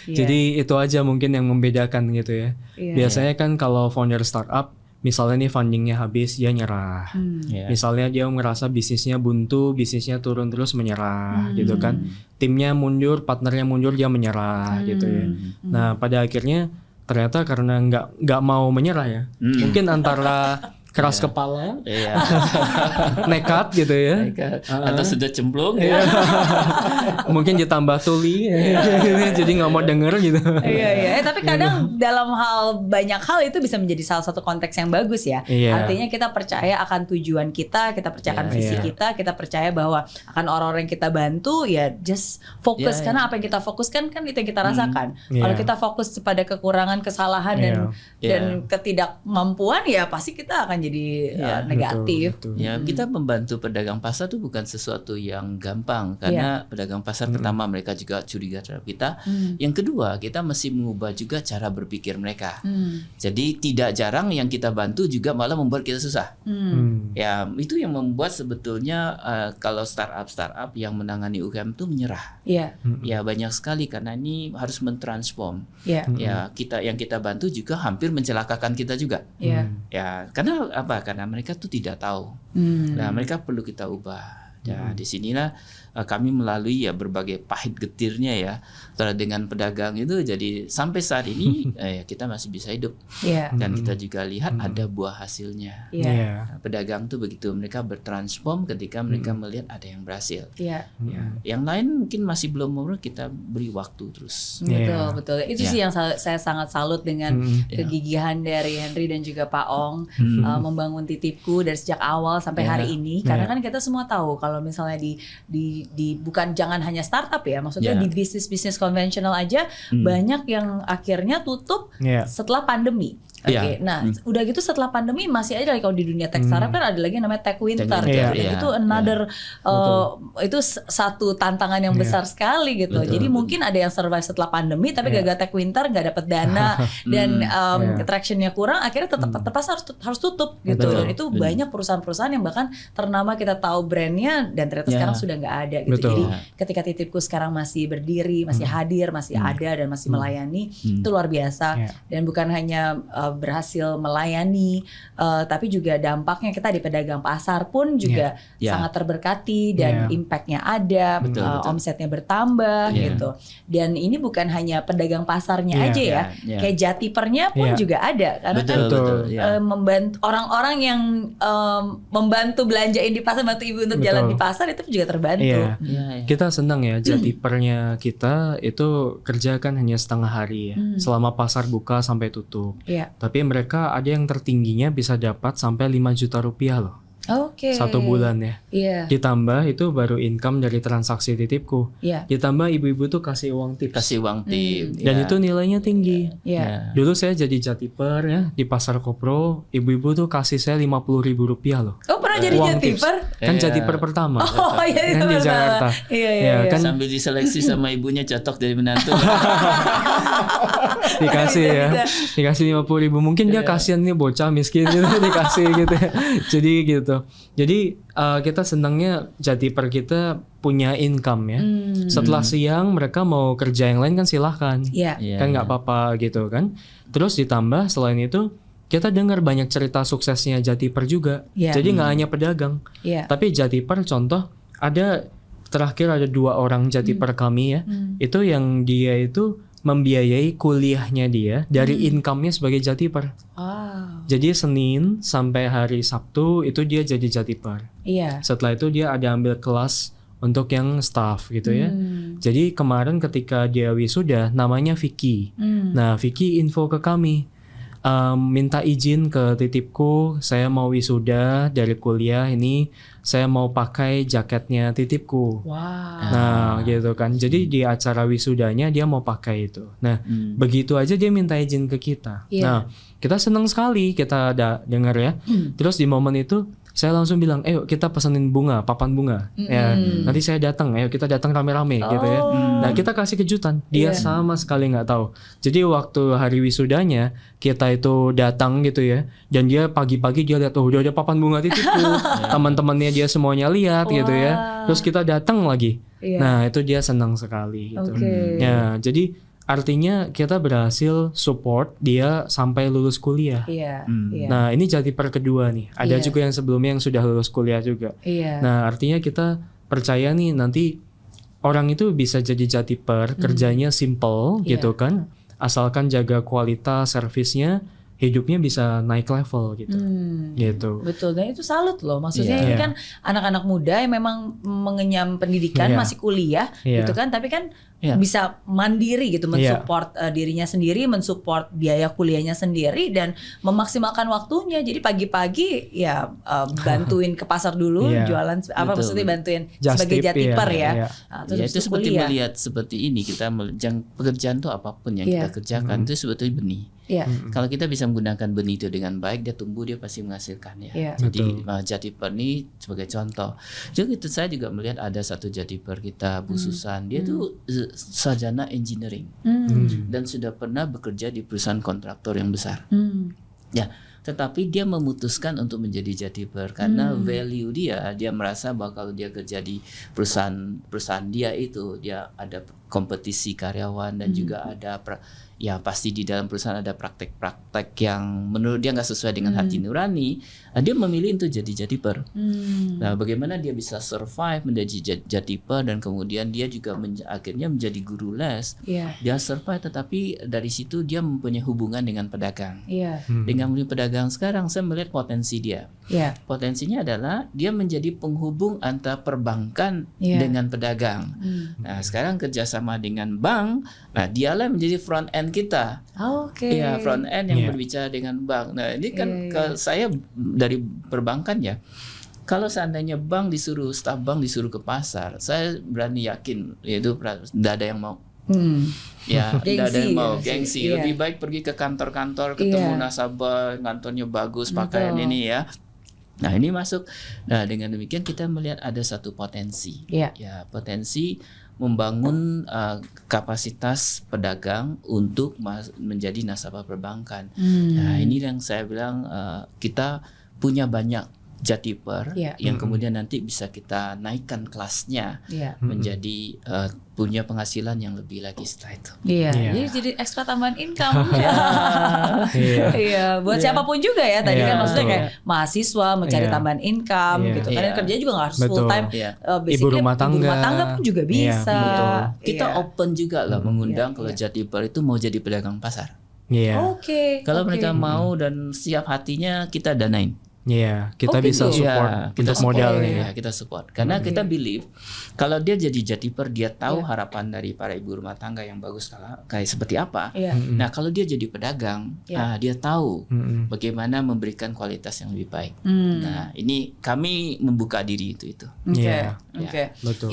Iya. Jadi itu aja mungkin yang membedakan gitu ya. Iya. Biasanya kan kalau founder startup, misalnya nih fundingnya habis, dia nyerah. Iya. Misalnya dia ngerasa bisnisnya buntu, bisnisnya turun terus menyerah gitu kan. Timnya mundur, partnernya mundur, dia menyerah gitu ya. Nah pada akhirnya ternyata karena nggak mau menyerah ya. Mungkin antara keras kepala, Iya. nekat gitu ya. Atau sudah cemplung Iya. ya. Mungkin ditambah tuli, jadi nggak mau denger gitu. Iya, iya. Tapi kadang dalam banyak hal itu bisa menjadi salah satu konteks yang bagus ya. Iya. Artinya kita percaya akan tujuan kita percaya akan visi kita percaya bahwa akan orang-orang yang kita bantu ya just fokus Iya, karena apa yang kita fokuskan kan itu yang kita rasakan. Iya. Kalau kita fokus pada kekurangan, kesalahan dan Iya. ketidakmampuan ya pasti kita akan jadi negatif. Betul. Ya, kita membantu pedagang pasar itu bukan sesuatu yang gampang karena pedagang pasar pertama mereka juga curiga terhadap kita. Yang kedua, kita mesti mengubah juga cara berpikir mereka. Jadi tidak jarang yang kita bantu juga malah membuat kita susah. Ya, itu yang membuat sebetulnya kalau startup yang menangani UMKM itu menyerah. Iya. Ya, banyak sekali karena ini harus mentransform. Iya. Ya, yang kita bantu juga hampir mencelakakan kita juga. Iya. Ya, karena apa? Karena mereka tuh tidak tahu. Nah, mereka perlu kita ubah. Ya, disinilah kami melalui ya berbagai pahit getirnya ya dengan pedagang itu jadi sampai saat ini kita masih bisa hidup. Iya. Dan kita juga lihat ada buah hasilnya. Iya. Nah, pedagang tuh begitu mereka bertransform ketika mereka melihat ada yang berhasil. Iya. Ya, yang lain mungkin masih belum mau kita beri waktu terus. Betul, betul. Itu Ya. sih yang saya sangat salut dengan kegigihan dari Henry dan juga Pak Ong membangun Titipku dari sejak awal sampai hari ini. Karena kan kita semua tahu kalau misalnya di bukan jangan hanya startup ya, maksudnya di bisnis konvensional aja banyak yang akhirnya tutup setelah pandemi. Oke, Iya. nah udah gitu setelah pandemi masih ada lagi kalau di dunia tech startup kan ada lagi yang namanya tech winter, Tech gitu. winter, Dan iya. itu another itu satu tantangan yang besar sekali gitu. Betul. Jadi mungkin ada yang survive setelah pandemi tapi gagal tech winter nggak dapat dana dan tractionnya kurang, akhirnya tetap harus tutup gitu. Betul. Dan itu banyak perusahaan-perusahaan yang bahkan ternama kita tahu brandnya dan ternyata sekarang sudah nggak ada gitu. Betul. Jadi ketika Titipku sekarang masih berdiri, masih hadir, masih ada dan masih melayani, itu luar biasa. Dan bukan hanya berhasil melayani, tapi juga dampaknya kita di pedagang pasar pun juga sangat terberkati dan impactnya ada, Betul. omsetnya bertambah gitu. Dan ini bukan hanya pedagang pasarnya aja ya, kayak Jatipernya pun juga ada karena kan membantu orang-orang yang membantu belanjain di pasar, bantu ibu untuk jalan di pasar itu juga terbantu. Kita senang ya Jatipernya kita itu kerja kan hanya setengah hari ya, selama pasar buka sampai tutup. Tapi mereka ada yang tertingginya bisa dapat sampai 5 juta rupiah loh. Oke. 1 bulan ya. Ditambah itu baru income dari transaksi Titipku. Ditambah ibu-ibu tuh kasih uang tips. Dan itu nilainya tinggi. Dulu saya jadi Jatiper ya di pasar Kopro, ibu-ibu tuh kasih saya 50.000 rupiah loh. Oh pernah jadi Uang Jatiper? Kan Jatiper pertama. Oh iya kan di Jakarta. Iya. Kan sambil diseleksi sama ibunya cocok dari menantu. dikasih ya, dikasih 50.000. Mungkin dia kasihan nih bocah miskin gitu dikasih gitu ya. Jadi gitu. Jadi kita senangnya Jatiper kita punya income ya. Setelah siang mereka mau kerja yang lain kan silahkan. Kan nggak apa-apa gitu kan. Terus ditambah selain itu kita dengar banyak cerita suksesnya Jatiper juga. Jadi nggak hanya pedagang. Tapi Jatiper contoh terakhir ada 2 orang Jatiper kami ya. Itu yang dia itu membiayai kuliahnya dia dari income-nya sebagai Jatiper. Jadi Senin sampai hari Sabtu itu dia jadi Jatiper. Setelah itu dia ada ambil kelas untuk yang staff gitu ya. Jadi kemarin ketika dia wisuda namanya Vicky. Nah Vicky info ke kami. Minta izin ke Titipku, saya mau wisuda dari kuliah ini, saya mau pakai jaketnya Titipku. Nah gitu kan, jadi di acara wisudanya dia mau pakai itu. Nah begitu aja dia minta izin ke kita. Nah kita senang sekali, kita ada dengar ya. Terus di momen itu saya langsung bilang, ayo kita pesenin bunga, papan bunga. Ya, nanti saya datang, ayo kita datang rame-rame gitu ya. Nah kita kasih kejutan, dia sama sekali nggak tahu. Jadi waktu hari wisudanya kita itu datang gitu ya, dan dia pagi-pagi dia lihat, udah ada papan bunga Titipku, teman-temannya dia semuanya lihat gitu ya. Terus kita datang lagi, nah itu dia senang sekali gitu. Ya jadi artinya kita berhasil support dia sampai lulus kuliah. Nah ini Jatiper kedua nih. Ada juga yang sebelumnya yang sudah lulus kuliah juga. Nah artinya kita percaya nih nanti orang itu bisa jadi Jatiper, kerjanya simple gitu kan. Asalkan jaga kualitas servisnya, hidupnya bisa naik level gitu. Gitu. Betul, dan itu salut loh. Maksudnya ini kan anak-anak muda yang memang mengenyam pendidikan, masih kuliah gitu kan, tapi kan bisa mandiri gitu, mensupport dirinya sendiri, mensupport biaya kuliahnya sendiri dan memaksimalkan waktunya. Jadi pagi-pagi ya bantuin ke pasar dulu, jualan maksudnya bantuin sebagai Jatiper ya. Terus itu seperti melihat seperti ini, kita pekerjaan tuh apapun yang kita kerjakan itu sebetulnya benih. Kalau kita bisa menggunakan benih itu dengan baik, dia tumbuh, dia pasti menghasilkan ya. Jadi Jatiper ini sebagai contoh. Jadi saya juga melihat ada satu Jatiper kita, Bu Susan, dia tuh sarjana engineering dan sudah pernah bekerja di perusahaan kontraktor yang besar. Tetapi dia memutuskan untuk menjadi Jatiper karena value dia merasa bahwa kalau dia kerja di perusahaan dia itu dia ada kompetisi karyawan dan juga ada pasti di dalam perusahaan ada praktek-praktek yang menurut dia nggak sesuai dengan hati nurani. Dia memilih untuk jadi Jatiper. Nah, bagaimana dia bisa survive menjadi Jatiper dan kemudian dia juga akhirnya menjadi guru les. Dia survive, tetapi dari situ dia mempunyai hubungan dengan pedagang. Dengan pedagang sekarang saya melihat potensi dia. Potensinya adalah dia menjadi penghubung antara perbankan dengan pedagang. Nah, sekarang kerjasama dengan bank, nah dialah menjadi front end kita. Front end yang berbicara dengan bank. Nah, ini kan kalau saya dari perbankan ya. Kalau seandainya staf bank disuruh ke pasar, saya berani yakin yaitu tidak ada yang mau Ya, tidak ada yang mau gengsi. gengsi. Lebih baik pergi ke kantor-kantor, ketemu nasabah, kantornya bagus, pakaian ini ya. Nah ini masuk. Nah dengan demikian kita melihat ada satu potensi. Ya potensi membangun kapasitas pedagang untuk menjadi nasabah perbankan. Nah ini yang saya bilang kita punya banyak Jatiper yang kemudian nanti bisa kita naikkan kelasnya menjadi punya penghasilan yang lebih lagi setelah itu. Jadi ekstra tambahan income. Buat siapapun juga ya. Tadi kan maksudnya kayak mahasiswa mencari tambahan income gitu. Karena kerja juga nggak harus full time. Ibu rumah tangga pun juga bisa. Kita open juga lah mengundang kalau Jatiper itu mau jadi pedagang pasar. Kalau mereka mau dan siap hatinya kita danain. Kita bisa support untuk modalnya. Kita support. Karena kita believe kalau dia jadi Jatiper, dia tahu harapan dari para ibu rumah tangga yang bagus kayak seperti apa. Nah, kalau dia jadi pedagang, dia tahu bagaimana memberikan kualitas yang lebih baik. Nah, ini kami membuka diri itu. Betul.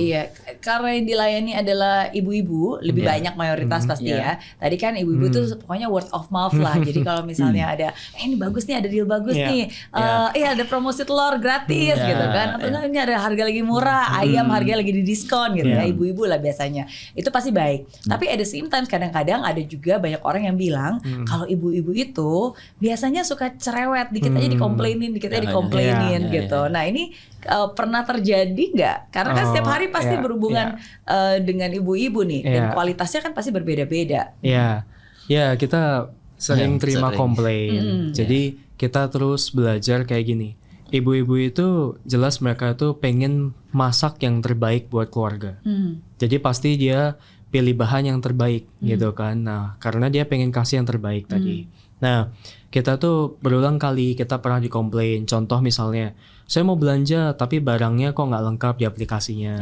Karena yang dilayani adalah ibu-ibu, lebih banyak mayoritas pasti ya. Tadi kan ibu-ibu tuh pokoknya word of mouth lah. Jadi kalau misalnya ada ini bagus nih, ada deal bagus nih. Ada promosi telur gratis gitu kan, atau ini ada harga lagi murah, ayam harganya lagi di diskon gitu ya, ibu-ibu lah biasanya. Itu pasti baik. Tapi at the same time kadang-kadang ada juga banyak orang yang bilang kalau ibu-ibu itu biasanya suka cerewet, dikit aja dikomplainin, gitu. Nah ini pernah terjadi nggak? Karena kan setiap hari pasti berhubungan dengan ibu-ibu nih, dan kualitasnya kan pasti berbeda-beda. Kita sering terima komplain. Jadi kita terus belajar kayak gini. Ibu-ibu itu jelas mereka tuh pengen masak yang terbaik buat keluarga. Jadi pasti dia pilih bahan yang terbaik gitu kan. Nah, karena dia pengen kasih yang terbaik tadi. Nah, kita tuh berulang kali kita pernah dikomplain. Contoh misalnya, saya mau belanja tapi barangnya kok nggak lengkap di aplikasinya,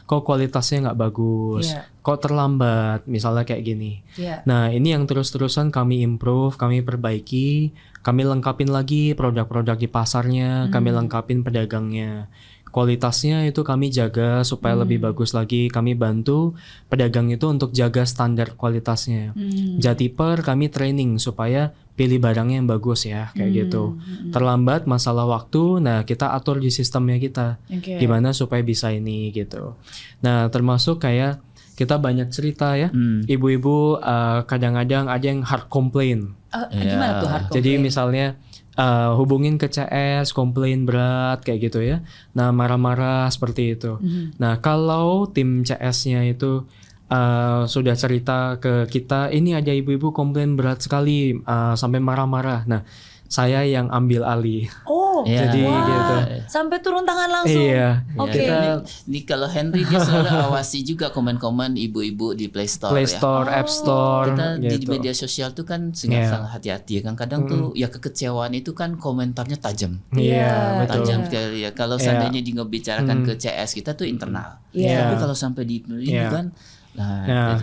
kok kualitasnya nggak bagus, kok terlambat, misalnya kayak gini. Nah ini yang terus-terusan kami improve, kami perbaiki, kami lengkapin lagi produk-produk di pasarnya, kami lengkapin pedagangnya. Kualitasnya itu kami jaga supaya lebih bagus lagi. Kami bantu pedagang itu untuk jaga standar kualitasnya. Jatiper kami training supaya pilih barangnya yang bagus ya, kayak gitu. Terlambat masalah waktu, nah kita atur di sistemnya kita. Gimana supaya bisa ini gitu. Nah termasuk kayak kita banyak cerita ya. Ibu-ibu kadang-kadang ada yang hard complain. Gimana tuh hard complain? Jadi misalnya hubungin ke CS, komplain berat kayak gitu ya. Nah marah-marah seperti itu. Nah kalau tim CS-nya itu sudah cerita ke kita, ini ada ibu-ibu komplain berat sekali sampai marah-marah. Nah saya yang ambil alih. Jadi gitu. Sampai turun tangan langsung. Ini kalau Henry dia selalu awasi juga komen-komen ibu-ibu di Play Store, App Store. Kita di media sosial tuh kan sangat hati-hati kan. Kadang tuh ya kekecewaan itu kan komentarnya tajam. Tajam sekali ya. Kalau seandainya di ngebicarakan ke CS kita tuh internal. Tapi kalau sampai di ini kan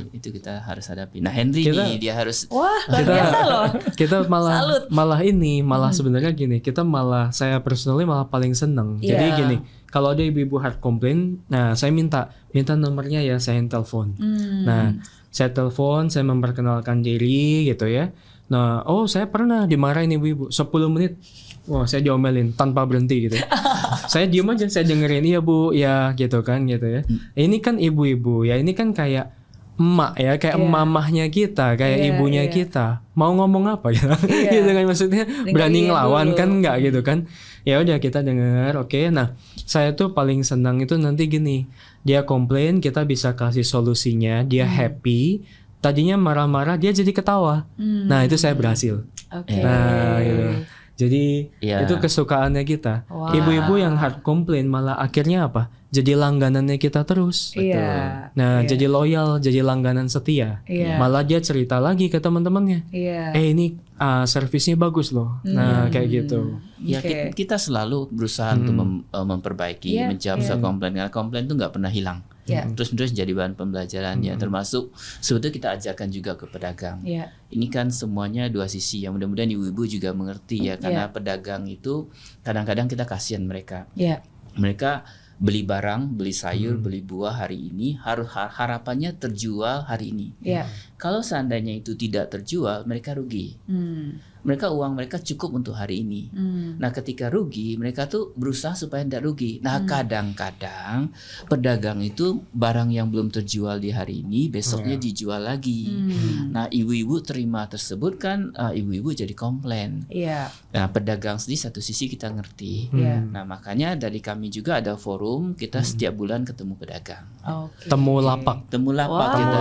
itu kita harus hadapi. Nah Henry nih dia harus luar biasa loh. Kita malah sebenarnya gini, kita malah saya personally malah paling seneng. Jadi gini, kalau ada ibu-ibu hard complain, nah saya minta nomornya ya, saya telepon. Nah saya telepon, saya memperkenalkan diri gitu ya. Nah saya pernah dimarahin ibu-ibu 10 menit. Wah saya diomelin tanpa berhenti gitu ya. Saya diem aja, saya dengerin, iya bu, ya gitu kan gitu ya. Ini kan ibu-ibu ya, ini kan kayak emak ya, kayak mamahnya kita, kayak ibunya kita. Mau ngomong apa gitu, gitu kan maksudnya. Berani ngelawan kan enggak gitu kan. Ya udah kita denger, oke. Nah saya tuh paling senang itu nanti gini, dia komplain, kita bisa kasih solusinya, dia happy. Tadinya marah-marah, dia jadi ketawa. Nah itu saya berhasil. Nah gitu. Jadi itu kesukaannya kita. Ibu-ibu yang hard complain malah akhirnya apa? Jadi langganannya kita terus. Nah jadi loyal, jadi langganan setia. Malah dia cerita lagi ke teman-temannya. Ini servisnya bagus loh. Nah kayak gitu. Ya kita selalu berusaha untuk memperbaiki, menjawab soal komplain. Karena komplain itu nggak pernah hilang. Terus jadi bahan pembelajaran ya, termasuk sebetulnya kita ajarkan juga ke pedagang. Ini kan semuanya dua sisi ya, mudah-mudahan ibu-ibu juga mengerti ya, karena pedagang itu kadang-kadang kita kasihan mereka. Mereka beli barang, beli sayur, beli buah hari ini, harapannya terjual hari ini. Iya. Kalau seandainya itu tidak terjual, mereka rugi. Uang mereka cukup untuk hari ini. Nah, ketika rugi, mereka tuh berusaha supaya tidak rugi. Nah, kadang-kadang pedagang itu barang yang belum terjual di hari ini, besoknya dijual lagi. Nah, ibu-ibu terima tersebut kan, ibu-ibu jadi komplain. Iya. Nah, pedagang di satu sisi kita ngerti. Iya. Nah, makanya dari kami juga ada forum, kita setiap bulan ketemu pedagang. Oke. Temu lapak. Temu lapak Wah, kita.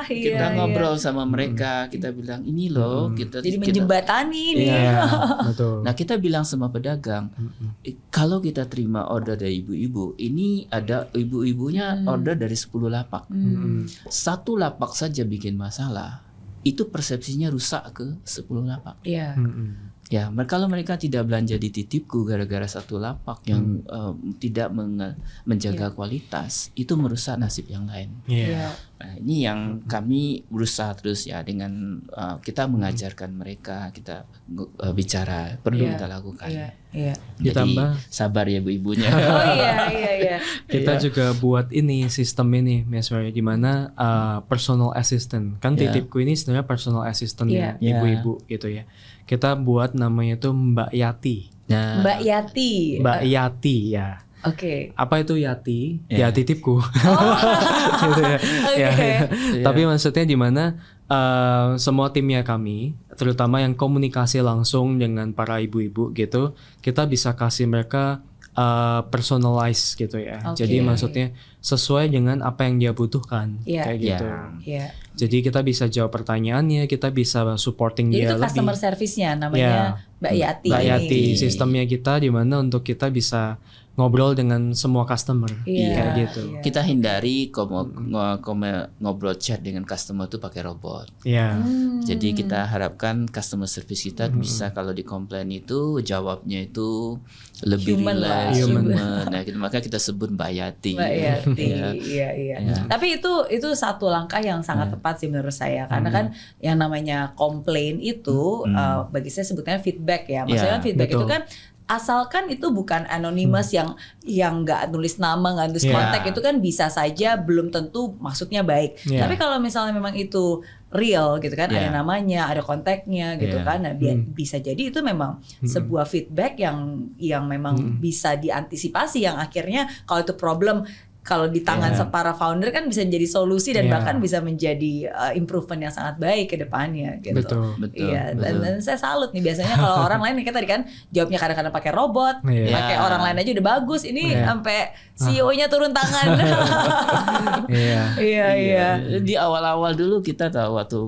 iya, Kita iya. ngobrol sama mereka, kita bilang ini loh, Jadi menjembatani nih. Iya, betul. Nah, kita bilang sama pedagang, kalau kita terima order dari ibu-ibu, ini ada ibu-ibunya order dari 10 lapak. Satu lapak saja bikin masalah, itu persepsinya rusak ke 10 lapak. Iya. Ya, kalau mereka tidak belanja di titipku gara-gara satu lapak yang tidak menjaga kualitas, itu merusak nasib yang lain. Iya. Nah, ini yang kami berusaha terus ya dengan kita mengajarkan mereka, kita bicara perlu Iya. kita lakukan. Iya. Iya. Jadi Ditambah sabar ya bu ibunya. Oh iya. kita juga buat ini sistem ini Mas Mario, di mana personal assistant. Kan Ya. titipku ini sebenarnya personal assistant Iya. ibu-ibu gitu ya. Kita buat namanya tuh Mbak Yati. Nah, Mbak Yati. Mbak Yati ya. Oke. Apa itu Yati? Ya. Ya titipku. Gitu ya. Oke. Ya. Tapi maksudnya di mana semua timnya kami, terutama yang komunikasi langsung dengan para ibu-ibu gitu, kita bisa kasih mereka personalize gitu ya. Oke. Jadi maksudnya sesuai dengan apa yang dia butuhkan Iya. kayak gitu. Iya. Jadi kita bisa jawab pertanyaannya, kita bisa supporting Jadi dia itu customer lebih. service-nya namanya Ya. Mbak Yati. Mbak ini. Yati, sistemnya kita di mana untuk kita bisa ngobrol dengan semua customer Iya. kayak gitu. Iya. kita hindari ngobrol chat dengan customer itu pakai robot. Ya. Jadi kita harapkan customer service kita bisa kalau dikomplain itu jawabnya itu lebih Human lah. relax, Human. human. Nah, maka kita sebut Mbak Yati. Mbak Yati, Ya. iya. Ya. Tapi itu satu langkah yang sangat tepat sih menurut saya, karena kan yang namanya komplain itu bagi saya sebutnya feedback ya. Maksudnya Ya, feedback betul. itu kan asalkan itu bukan anonymous yang nggak nulis nama, nggak nulis Ya. kontak, itu kan bisa saja belum tentu maksudnya baik. Ya. Tapi kalau misalnya memang itu real gitu kan, Ya. ada namanya, ada kontaknya gitu Ya. kan, nah, bisa jadi itu memang sebuah feedback yang memang bisa diantisipasi, yang akhirnya kalau itu problem kalau di tangan Ya. para founder kan bisa jadi solusi dan Ya. bahkan bisa menjadi improvement yang sangat baik ke depannya gitu. Betul. Betul. Iya, betul. dan saya salut nih, biasanya kalau orang lain kayak tadi kan jawabnya kadang-kadang pakai robot, Iya. pakai Ya. orang lain aja udah bagus. Ini Iya. sampai CEO-nya turun tangan. Iya. Iya. Di awal-awal dulu kita tahu waktu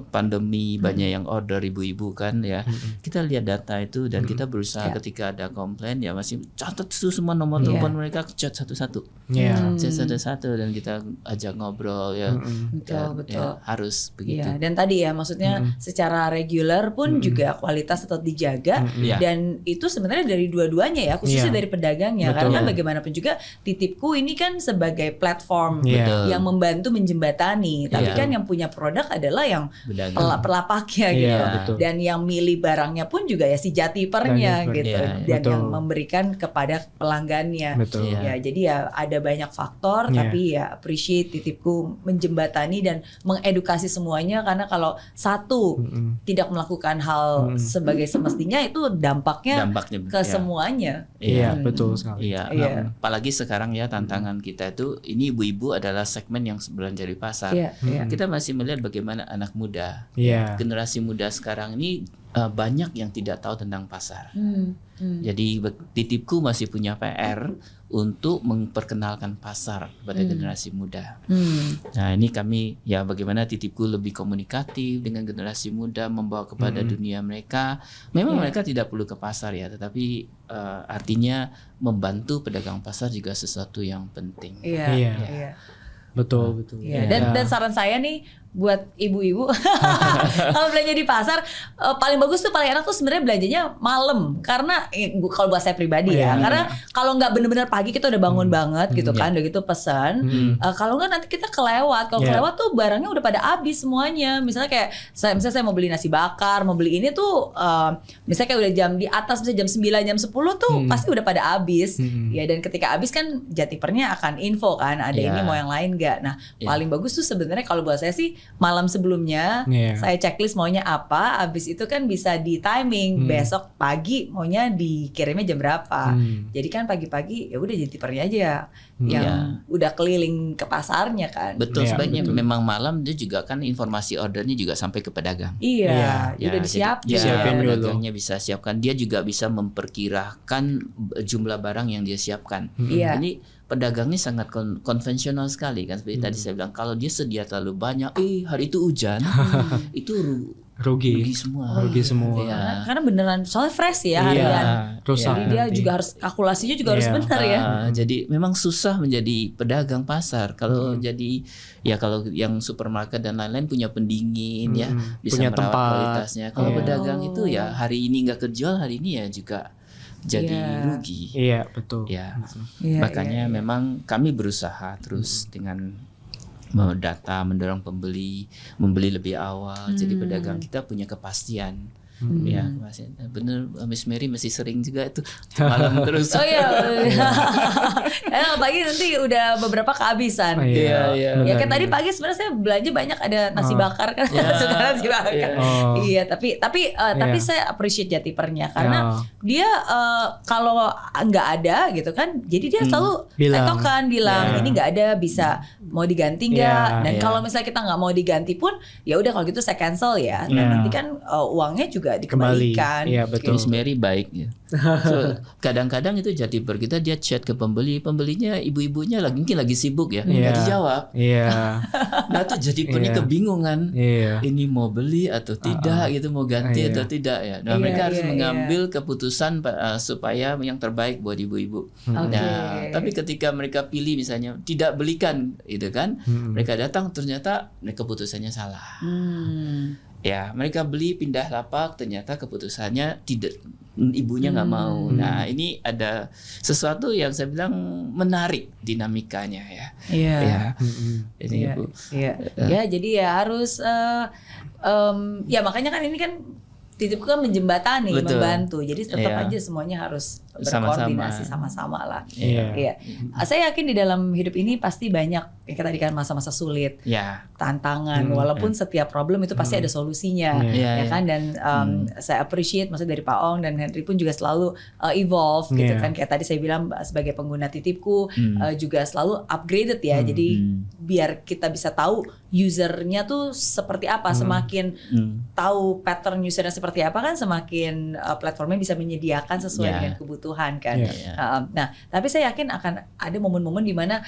pandemi banyak yang order ibu-ibu kan ya. Kita lihat data itu dan kita berusaha Ya. ketika ada komplain ya masih catat itu semua nomor Ya. telepon mereka, chat satu-satu. Iya. Chat satu-satu dan kita ajak ngobrol ya. Betul. Ya, harus begitu. Iya, dan tadi ya maksudnya secara reguler pun juga kualitas tetap dijaga, Iya. dan itu sebenarnya dari dua-duanya ya, khususnya Iya. dari pedagangnya. Betul. Karena kan bagaimanapun juga titipku ini kan sebagai platform Iya. Betul. yang membantu menjembatani, tapi Iya. kan yang punya produk adalah yang Pedagang. pelapaknya Iya, gitu. betul. Dan yang milih barangnya pun juga ya si jatipernya Jatiper. gitu, Iya, dan betul. yang memberikan kepada pelanggannya. Betul. Iya. Ya, jadi ya ada banyak faktor, Iya. tapi ya appreciate titipku menjembatani dan mengedukasi semuanya, karena kalau satu tidak melakukan hal sebagai semestinya itu dampaknya ke ya. semuanya. Iya, betul sekali. Iya, Iya. apalagi sekarang ya tantangan kita itu ini ibu-ibu adalah segmen yang belanja di pasar. Iya, iya. Kita masih melihat bagaimana anak muda, Iya. generasi muda sekarang ini banyak yang tidak tahu tentang pasar. Jadi titipku masih punya PR untuk memperkenalkan pasar kepada generasi muda. Nah, ini kami ya bagaimana titipku lebih komunikatif dengan generasi muda, membawa kepada dunia mereka. Memang mereka tidak perlu ke pasar ya, tetapi artinya membantu pedagang pasar juga sesuatu yang penting. Iya, Iya. iya. Betul. Iya, dan saran saya nih buat ibu-ibu kalau belanja di pasar paling bagus tuh, paling enak tuh sebenarnya belanjanya malam, karena kalau buat saya pribadi ya, karena kalau nggak bener-bener pagi kita udah bangun banget gitu kan, udah gitu pesan, kalau nggak nanti kita kelewat, kalau kelewat tuh barangnya udah pada habis semuanya. Misalnya kayak misalnya saya mau beli nasi bakar, mau beli ini tuh misalnya kayak udah jam di atas, misalnya jam 9 jam 10 tuh pasti udah pada habis ya, dan ketika habis kan Jatipernya akan info kan ada ini mau yang lain nggak. Nah paling bagus tuh sebenarnya kalau buat saya sih malam sebelumnya saya checklist maunya apa, habis itu kan bisa di timing besok pagi maunya dikirimnya jam berapa. Jadi kan pagi-pagi ya udah Jatipernya aja yang udah keliling ke pasarnya kan. Betul, sebaiknya memang malam dia juga kan informasi ordernya juga sampai ke pedagang. Iya, udah disiapin. Pedagangnya bisa siapkan, dia juga bisa memperkirakan jumlah barang yang dia siapkan. Ini pedagangnya sangat konvensional sekali kan, seperti tadi saya bilang, kalau dia sedia terlalu banyak, hari itu hujan, itu rugi semua. Karena beneran soalnya fresh ya harian. Jadi dia juga harus kalkulasinya juga harus benar ya. Jadi memang susah menjadi pedagang pasar. Kalau jadi ya kalau yang supermarket dan lain-lain punya pendingin ya, bisa punya merawat tempat kualitasnya. Kalau pedagang itu ya hari ini nggak kejual, hari ini ya juga jadi rugi. Iya, betul. Makanya memang kami berusaha terus dengan mendorong pembeli, membeli lebih awal. Jadi pedagang kita punya kepastian. Ya, bener, Miss Mary masih sering juga itu malam terus. Pagi nanti udah beberapa kehabisan. Ya kayak tadi pagi sebenarnya saya belanja banyak, ada nasi bakar kan, suka nasi bakar. Tapi saya appreciate Jatipernya karena dia kalau nggak ada gitu kan, jadi dia selalu bilang ini nggak ada, bisa mau diganti nggak? Dan kalau misalnya kita nggak mau diganti pun, ya udah kalau gitu saya cancel ya. Dan nanti kan uangnya juga dikembalikan. Iya, betul. Miss Mary baik ya. So, kadang-kadang itu Jatiper kita dia chat ke pembelinya ibu-ibunya mungkin lagi sibuk ya, nggak dijawab. Nah tuh Jatipernya kebingungan. Ini mau beli atau tidak gitu, mau ganti atau tidak ya. Nah mereka harus mengambil keputusan supaya yang terbaik buat ibu-ibu. Nah tapi ketika mereka pilih misalnya tidak belikan itu kan, mereka datang ternyata keputusannya salah. Ya, mereka beli pindah lapak, ternyata keputusannya tidak, ibunya nggak mau. Nah, ini ada sesuatu yang saya bilang menarik dinamikanya ya. Ini Ibu. Jadi ya harus ya makanya kan ini kan Titipku kan menjembatani, membantu. Jadi tetap aja semuanya harus berkoordinasi sama-sama lah. Saya yakin di dalam hidup ini pasti banyak kayak tadi kan masa-masa sulit, tantangan. Walaupun setiap problem itu pasti ada solusinya, ya kan. Dan saya appreciate, maksudnya dari Pak Ong dan Henry pun juga selalu evolve gitu kan. Kayak tadi saya bilang sebagai pengguna Titipku juga selalu upgraded ya. Jadi biar kita bisa tahu usernya tuh seperti apa. Semakin tahu pattern usernya seperti apa kan, semakin platformnya bisa menyediakan sesuai dengan kebutuhan kan. Nah, tapi saya yakin akan ada momen-momen di mana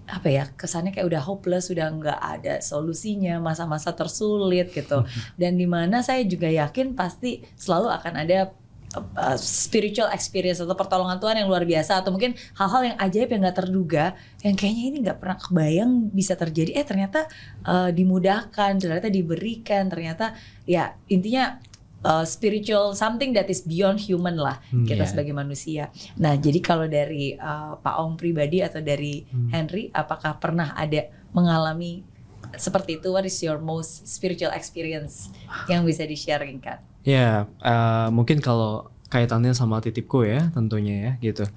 apa ya, kesannya kayak udah hopeless, udah nggak ada solusinya, masa-masa tersulit gitu. Dan di mana saya juga yakin pasti selalu akan ada spiritual experience atau pertolongan Tuhan yang luar biasa, atau mungkin hal-hal yang ajaib yang nggak terduga, yang kayaknya ini nggak pernah kebayang bisa terjadi, ternyata dimudahkan, ternyata diberikan, ternyata ya intinya spiritual, something that is beyond human lah kita sebagai manusia. Nah jadi kalau dari Pak Ong pribadi atau dari Henry, apakah pernah ada mengalami seperti itu? What is your most spiritual experience yang bisa di-sharingkan? Ya, mungkin kalau kaitannya sama Titipku ya tentunya ya gitu.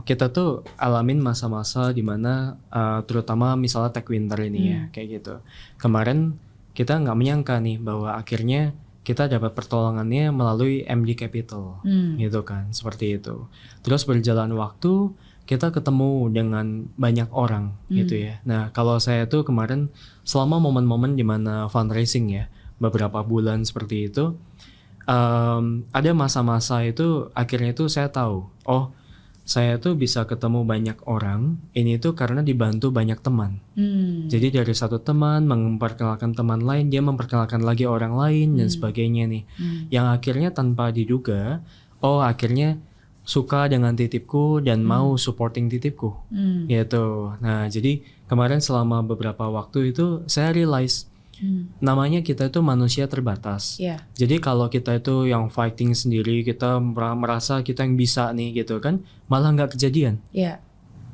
Kita tuh alamin masa-masa dimana terutama misalnya Tech Winter ini ya kayak gitu. Kemarin kita nggak menyangka nih bahwa akhirnya kita dapat pertolongannya melalui MD Capital gitu kan, seperti itu. Terus berjalan waktu kita ketemu dengan banyak orang gitu ya. Nah kalau saya tuh kemarin selama momen-momen dimana fundraising ya, beberapa bulan seperti itu, ada masa-masa itu akhirnya itu saya tahu, oh saya tuh bisa ketemu banyak orang ini tuh karena dibantu banyak teman. Jadi dari satu teman memperkenalkan teman lain, dia memperkenalkan lagi orang lain dan sebagainya nih. Yang akhirnya tanpa diduga, oh akhirnya suka dengan titipku dan mau supporting titipku gitu. Nah jadi kemarin selama beberapa waktu itu saya realize namanya kita itu manusia terbatas. Yeah. Jadi kalau kita itu yang fighting sendiri, kita merasa kita yang bisa nih gitu kan, malah nggak kejadian. Yeah.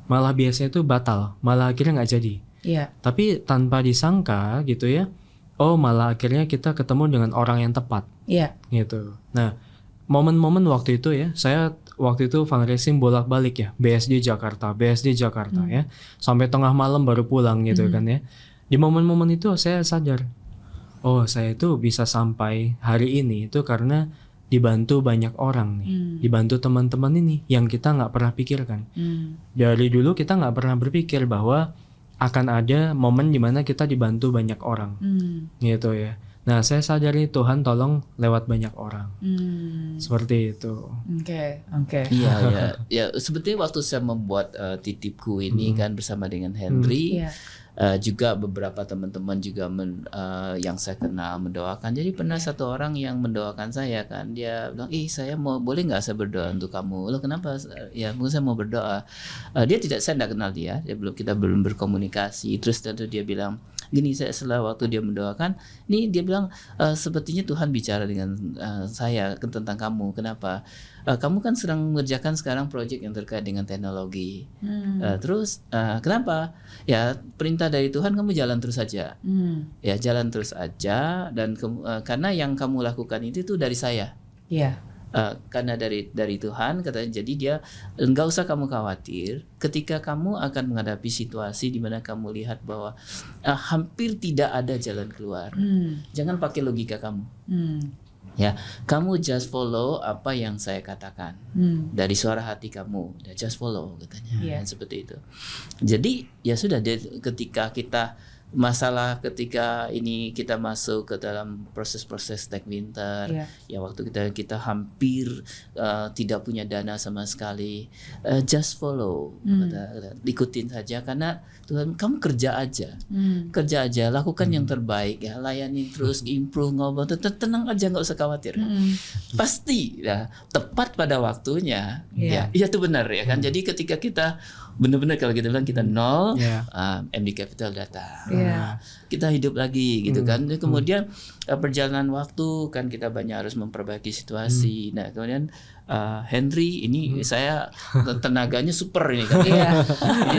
Malah biasanya itu batal, malah akhirnya nggak jadi. Yeah. Tapi tanpa disangka gitu ya, oh malah akhirnya kita ketemu dengan orang yang tepat. Yeah. Gitu. Nah, momen-momen waktu itu ya, saya waktu itu fundraising bolak-balik ya, BSD Jakarta ya, sampai tengah malam baru pulang gitu kan ya. Di momen-momen itu saya sadar, oh saya itu bisa sampai hari ini itu karena dibantu banyak orang nih, dibantu teman-teman ini yang kita nggak pernah pikirkan. Dari dulu kita nggak pernah berpikir bahwa akan ada momen dimana kita dibantu banyak orang, gitu ya. Nah, saya sadari Tuhan tolong lewat banyak orang. Seperti itu. Oke. Ya, sebetulnya waktu saya membuat titipku ini kan bersama dengan Henry, juga beberapa teman-teman juga yang saya kenal mendoakan. Jadi pernah satu orang yang mendoakan saya kan, dia bilang, saya boleh nggak saya berdoa untuk kamu? Lo kenapa? Ya, mungkin saya mau berdoa. Saya tidak kenal dia kita belum berkomunikasi. Terus tentu dia bilang, gini, setelah waktu dia mendoakan, nih dia bilang sepertinya Tuhan bicara dengan saya tentang kamu. Kenapa? Kamu kan sedang mengerjakan sekarang proyek yang terkait dengan teknologi. Terus kenapa? Ya perintah dari Tuhan, kamu jalan terus saja. Ya jalan terus aja, dan karena yang kamu lakukan itu dari saya. Karena dari Tuhan katanya, jadi dia enggak usah kamu khawatir ketika kamu akan menghadapi situasi di mana kamu lihat bahwa hampir tidak ada jalan keluar. Jangan pakai logika kamu. Ya, kamu just follow apa yang saya katakan dari suara hati kamu. Just follow katanya. Seperti itu. Jadi ya sudah, ketika ini kita masuk ke dalam proses-proses tech winter, ya waktu kita hampir tidak punya dana sama sekali, just follow, ikutin saja, karena Tuhan, kamu kerja aja, lakukan yang terbaik ya, layani terus, improve, ngobrol, tenang aja, nggak usah khawatir, pasti ya tepat pada waktunya, ya itu benar ya kan. Jadi ketika kita benar-benar, kalau kita bilang kita nol, MD Capital datang. Kita hidup lagi gitu kan. Kemudian perjalanan waktu kan kita banyak harus memperbaiki situasi. Nah kemudian Henry ini saya tenaganya super ini kan.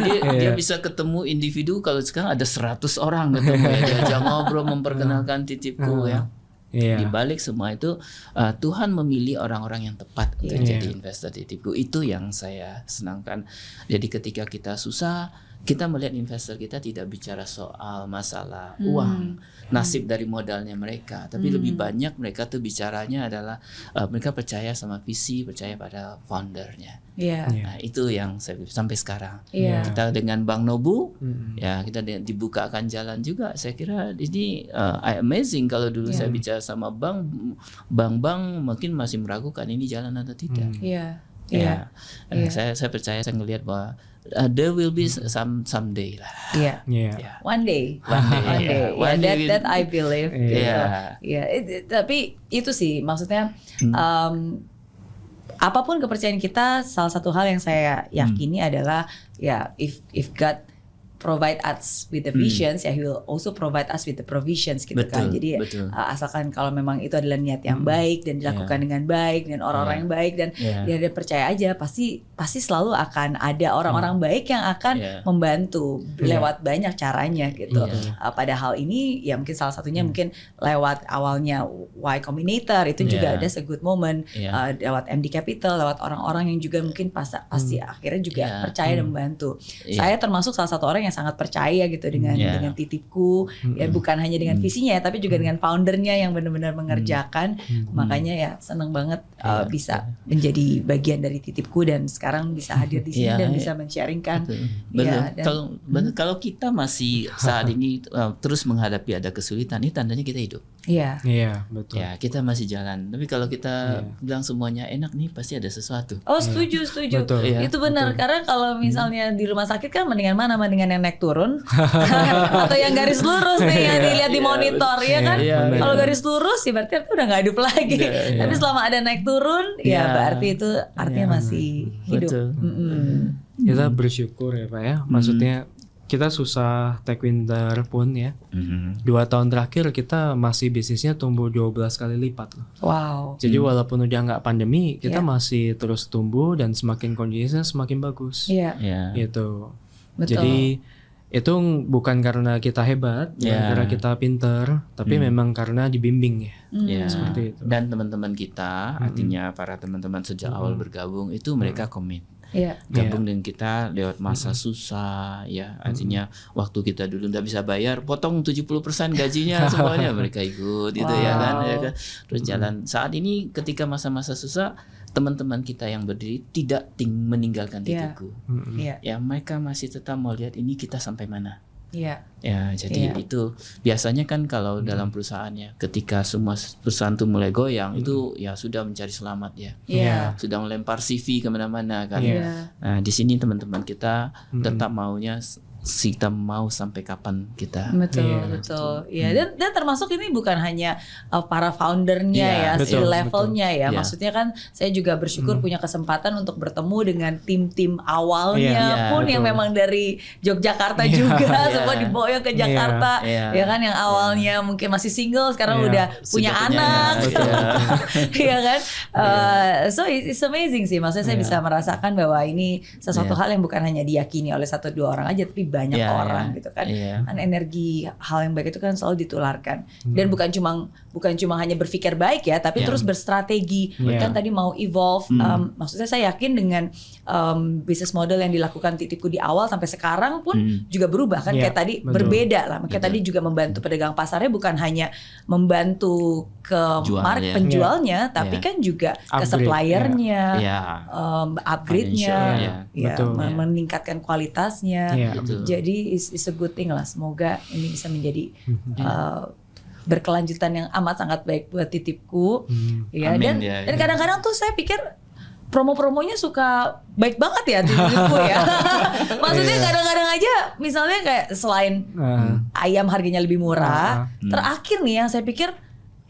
Jadi dia bisa ketemu individu, kalau sekarang ada 100 orang ketemu ya, diajak ngobrol, memperkenalkan titipku ya. Di balik semua itu Tuhan memilih orang-orang yang tepat untuk jadi investor titipku. Itu yang saya senangkan. Jadi ketika kita susah, kita melihat investor kita tidak bicara soal masalah uang, nasib dari modalnya mereka, tapi lebih banyak mereka tuh bicaranya adalah mereka percaya sama visi, percaya pada foundernya. Nah itu yang saya sampai sekarang. Kita dengan Bang Nobu, ya kita dibukakan jalan juga. Saya kira ini amazing. Kalau dulu saya bicara sama Bang mungkin masih meragukan ini jalan atau tidak. Saya percaya, saya ngelihat bahwa there will be someday lah. One day. That I believe. Tapi itu sih maksudnya, apapun kepercayaan kita, salah satu hal yang saya yakini adalah ya if God provide us with the visions, ya He will also provide us with the provisions gitu kan. Jadi asalkan kalau memang itu adalah niat yang baik dan dilakukan dengan baik dan orang-orang yang baik dan dia percaya aja, pasti selalu akan ada orang-orang baik yang akan membantu lewat banyak caranya gitu. Pada hal ini ya mungkin salah satunya mungkin lewat awalnya Y Combinator itu juga ada a good moment, lewat MD Capital, lewat orang-orang yang juga mungkin pasti akhirnya juga percaya dan membantu. Saya termasuk salah satu orang yang sangat percaya gitu dengan titipku, ya bukan hanya dengan visinya ya, tapi juga dengan foundernya yang benar-benar mengerjakan. Makanya ya senang banget bisa menjadi bagian dari titipku dan sekarang bisa hadir di sini dan bisa men-sharingkan. Kalau kita masih saat ini terus menghadapi ada kesulitan, ini tandanya kita hidup. Betul. Ya kita masih jalan. Tapi kalau kita bilang semuanya enak nih, pasti ada sesuatu. Setuju. Betul. Itu benar. Karena kalau misalnya di rumah sakit kan mendingan mana, mendingan yang yang naik turun atau yang garis lurus nih yang dilihat di monitor ya kan. Kalau garis lurus ya berarti udah nggak hidup lagi. Tapi selama ada naik turun ya berarti itu artinya masih hidup. Kita bersyukur ya Pak ya. Maksudnya kita susah Tech Winter pun ya. 2 tahun terakhir kita masih bisnisnya tumbuh 12 kali lipat loh. Wow. Jadi walaupun udah nggak pandemi, kita masih terus tumbuh dan semakin kondisinya semakin bagus. Iya. Gitu. Betul. Jadi itu bukan karena kita hebat, bukan karena kita pinter, tapi memang karena dibimbing ya. Seperti itu. Dan teman-teman kita, artinya para teman-teman sejak awal bergabung itu mereka komit. Gabung dengan kita lewat masa susah ya, artinya waktu kita dulu nggak bisa bayar, potong 70% gajinya semuanya mereka ikut gitu ya kan. Terus jalan. Saat ini ketika masa-masa susah, teman-teman kita yang berdiri tidak meninggalkan Titipku. Ya mereka masih tetap mau lihat ini kita sampai mana. Ya, jadi itu biasanya kan kalau dalam perusahaannya, ketika semua perusahaan tuh mulai goyang, itu ya sudah mencari selamat ya, sudah melempar CV kemana-mana kan. Nah di sini teman-teman kita tetap maunya kita mau sampai kapan kita. Betul. Ya, dan termasuk ini bukan hanya para foundernya levelnya ya. Maksudnya kan saya juga bersyukur punya kesempatan untuk bertemu dengan tim-tim awalnya pun yang memang dari Yogyakarta juga semua diboyong ke Jakarta. Ya kan yang awalnya mungkin masih single sekarang udah punya anak. Iya kan? So it's amazing sih. Maksudnya saya bisa merasakan bahwa ini sesuatu hal yang bukan hanya diyakini oleh 1-2 orang aja, tapi banyak orang gitu kan. Kan energi hal yang baik itu kan selalu ditularkan. Dan bukan cuma hanya berpikir baik ya, tapi terus berstrategi. Kan tadi mau evolve. Maksudnya saya yakin dengan bisnis model yang dilakukan Titipku di awal sampai sekarang pun juga berubah kan. Kayak tadi berbeda lah. Makanya tadi juga membantu pedagang pasarnya bukan hanya membantu ke penjualnya, tapi kan juga ke suppliernya, upgrade-nya, meningkatkan kualitasnya. Jadi it's a good thing lah. Semoga ini bisa menjadi berkelanjutan yang amat sangat baik buat Titipku. Dan kadang-kadang tuh saya pikir promo-promonya suka baik banget ya Titipku ya. Maksudnya kadang-kadang aja misalnya kayak selain ayam harganya lebih murah, terakhir nih yang saya pikir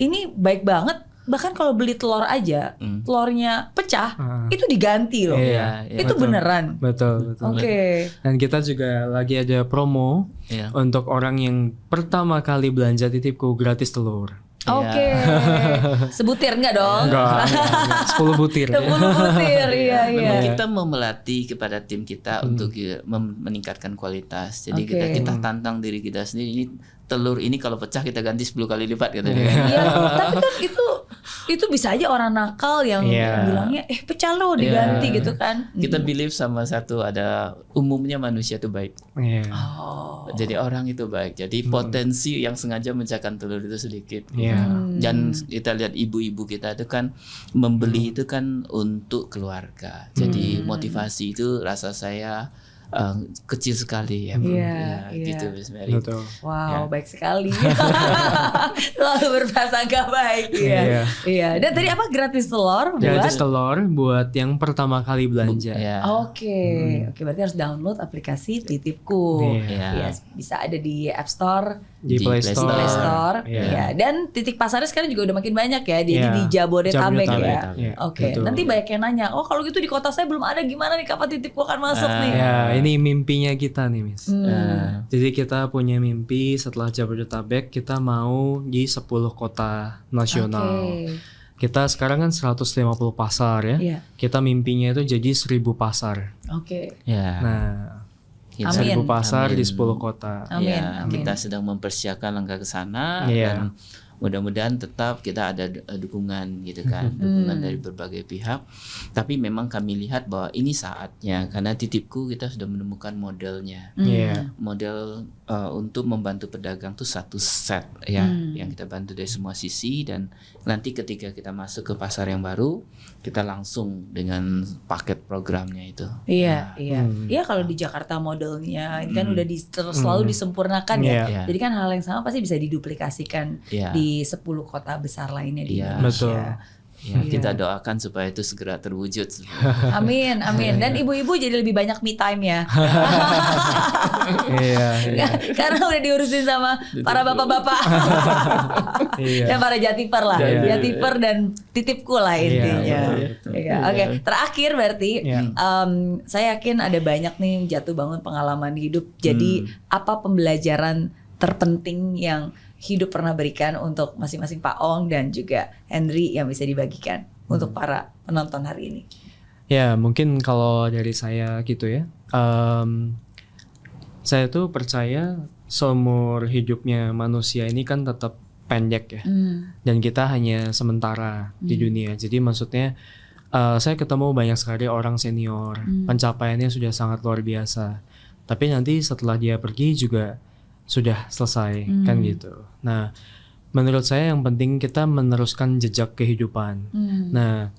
ini baik banget. Bahkan kalau beli telur aja, telurnya pecah, itu diganti loh. Itu betul. Beneran. Betul. Oke. Dan kita juga lagi ada promo untuk orang yang pertama kali belanja Titipku gratis telur. Oke. Sebutir enggak dong? Enggak. 10 butir. 10 butir, iya. Memang kita mau melatih kepada tim kita untuk meningkatkan kualitas. Jadi kita tantang diri kita sendiri. Ini telur ini kalau pecah kita ganti 10 kali lipat gitu. Iya, tapi kan itu bisa aja orang nakal yang bilangnya pecah lo diganti gitu kan. Kita believe sama satu ada umumnya manusia itu baik. Jadi orang itu baik. Jadi potensi yang sengaja memecahkan telur itu sedikit. Dan kita lihat ibu-ibu kita itu kan membeli itu kan untuk keluarga. Jadi motivasi itu rasa saya kecil sekali ya, gitu Miss Mary. Wow, baik sekali. Selalu berprasangka baik. Dan tadi apa gratis telur? Gratis telur buat yang pertama kali belanja. Oke, berarti harus download aplikasi Titipku. Bisa ada di App Store, di Play Store. Dan titik pasarnya sekarang juga udah makin banyak ya. Jadi di Jabodetabek ya. Oke, nanti banyak yang nanya, kalau gitu di kota saya belum ada, gimana nih kapan Titipku akan masuk nih? Ini mimpinya kita nih, Miss. Jadi kita punya mimpi setelah Jabodetabek kita mau di 10 kota nasional. Kita sekarang kan 150 pasar ya. Kita mimpinya itu jadi 1000 pasar. Nah, 1000 pasar di 10 kota. Amin. Kita sedang mempersiapkan langkah ke sana dan mudah-mudahan tetap kita ada dukungan gitu kan, dukungan dari berbagai pihak. Tapi memang kami lihat bahwa ini saatnya karena Titipku kita sudah menemukan modelnya. Model untuk membantu pedagang tuh satu set yang kita bantu dari semua sisi, dan nanti ketika kita masuk ke pasar yang baru kita langsung dengan paket programnya itu. Iya kalau di Jakarta modelnya ini kan udah selalu disempurnakan ya. Jadi kan hal yang sama pasti bisa diduplikasikan di 10 kota besar lainnya di Indonesia. Ya, kita doakan supaya itu segera terwujud. Amin, amin. Dan ibu-ibu jadi lebih banyak me time ya. Iya. Karena udah diurusin sama para bapak-bapak. Iya. Dan para jatiper lah. Iya. Jatiper dan titipku lah intinya. betul. Iya, oke. Terakhir berarti Iya. saya yakin ada banyak nih jatuh bangun pengalaman hidup. Jadi apa pembelajaran terpenting yang hidup pernah berikan untuk masing-masing Pak Ong dan juga Henry yang bisa dibagikan untuk para penonton hari ini? Ya mungkin kalau dari saya gitu ya, saya tuh percaya seumur hidupnya manusia ini kan tetap pendek ya, dan kita hanya sementara di dunia. Jadi maksudnya saya ketemu banyak sekali orang senior, pencapaiannya sudah sangat luar biasa, tapi nanti setelah dia pergi juga sudah selesai kan gitu. Nah, menurut saya yang penting kita meneruskan jejak kehidupan. Nah,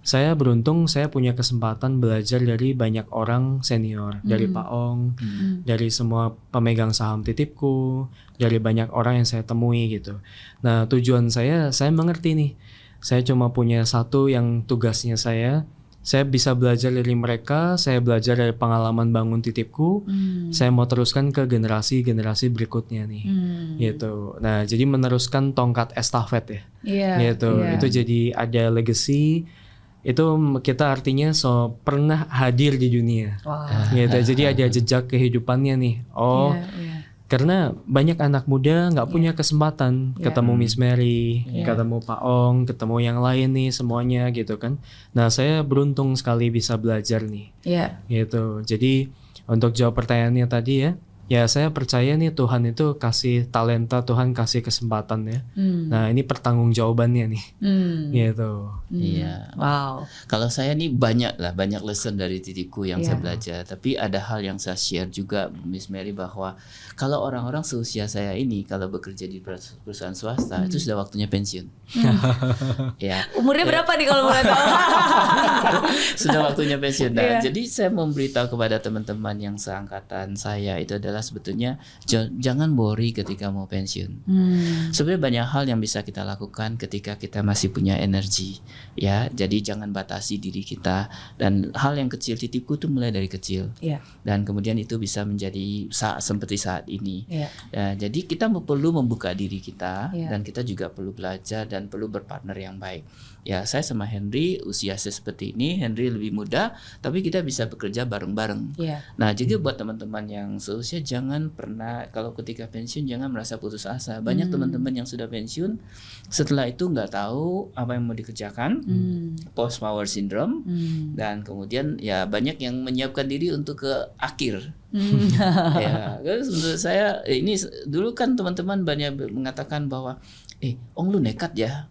saya beruntung saya punya kesempatan belajar dari banyak orang senior, dari Pak Ong, dari semua pemegang saham titipku, dari banyak orang yang saya temui gitu. Nah, tujuan saya mengerti nih. Saya cuma punya satu yang tugasnya saya bisa belajar dari mereka, saya belajar dari pengalaman bangun titipku, saya mau teruskan ke generasi-generasi berikutnya nih, gitu. Nah, jadi meneruskan tongkat estafet ya, gitu. Itu jadi ada legacy, itu kita artinya pernah hadir di dunia, gitu. Jadi ada jejak kehidupannya nih. Karena banyak anak muda nggak punya kesempatan ketemu Miss Mary, ketemu Pak Ong, ketemu yang lain nih semuanya gitu kan. Nah saya beruntung sekali bisa belajar nih, gitu. Jadi untuk jawab pertanyaannya tadi ya saya percaya nih Tuhan itu kasih talenta, Tuhan kasih kesempatan ya. Nah ini pertanggungjawabannya nih, gitu. Iya. Wow. Kalau saya nih banyak lesson dari titipku yang saya belajar. Tapi ada hal yang saya share juga Miss Mary bahwa kalau orang-orang seusia saya ini kalau bekerja di perusahaan swasta itu sudah waktunya pensiun. Ya. Umurnya berapa nih kalau boleh tahu? Sudah waktunya pensiun. Nah, jadi saya memberitahu kepada teman-teman yang seangkatan saya itu adalah sebetulnya jangan worry ketika mau pensiun. Sebenarnya banyak hal yang bisa kita lakukan ketika kita masih punya energi. Ya, jadi jangan batasi diri kita, dan hal yang kecil titipku tuh mulai dari kecil, dan kemudian itu bisa menjadi seperti saat ini. Ya, jadi kita perlu membuka diri kita, dan kita juga perlu belajar dan perlu berpartner yang baik. Ya, saya sama Henry usia seperti ini, Henry lebih muda, tapi kita bisa bekerja bareng-bareng. Nah, jadi buat teman-teman yang seusia jangan pernah kalau ketika pensiun jangan merasa putus asa. Banyak teman-teman yang sudah pensiun setelah itu nggak tahu apa yang mau dikerjakan, post power syndrome, dan kemudian ya banyak yang menyiapkan diri untuk ke akhir. Ya, menurut saya ini dulu kan teman-teman banyak mengatakan bahwa Ong lu nekat ya.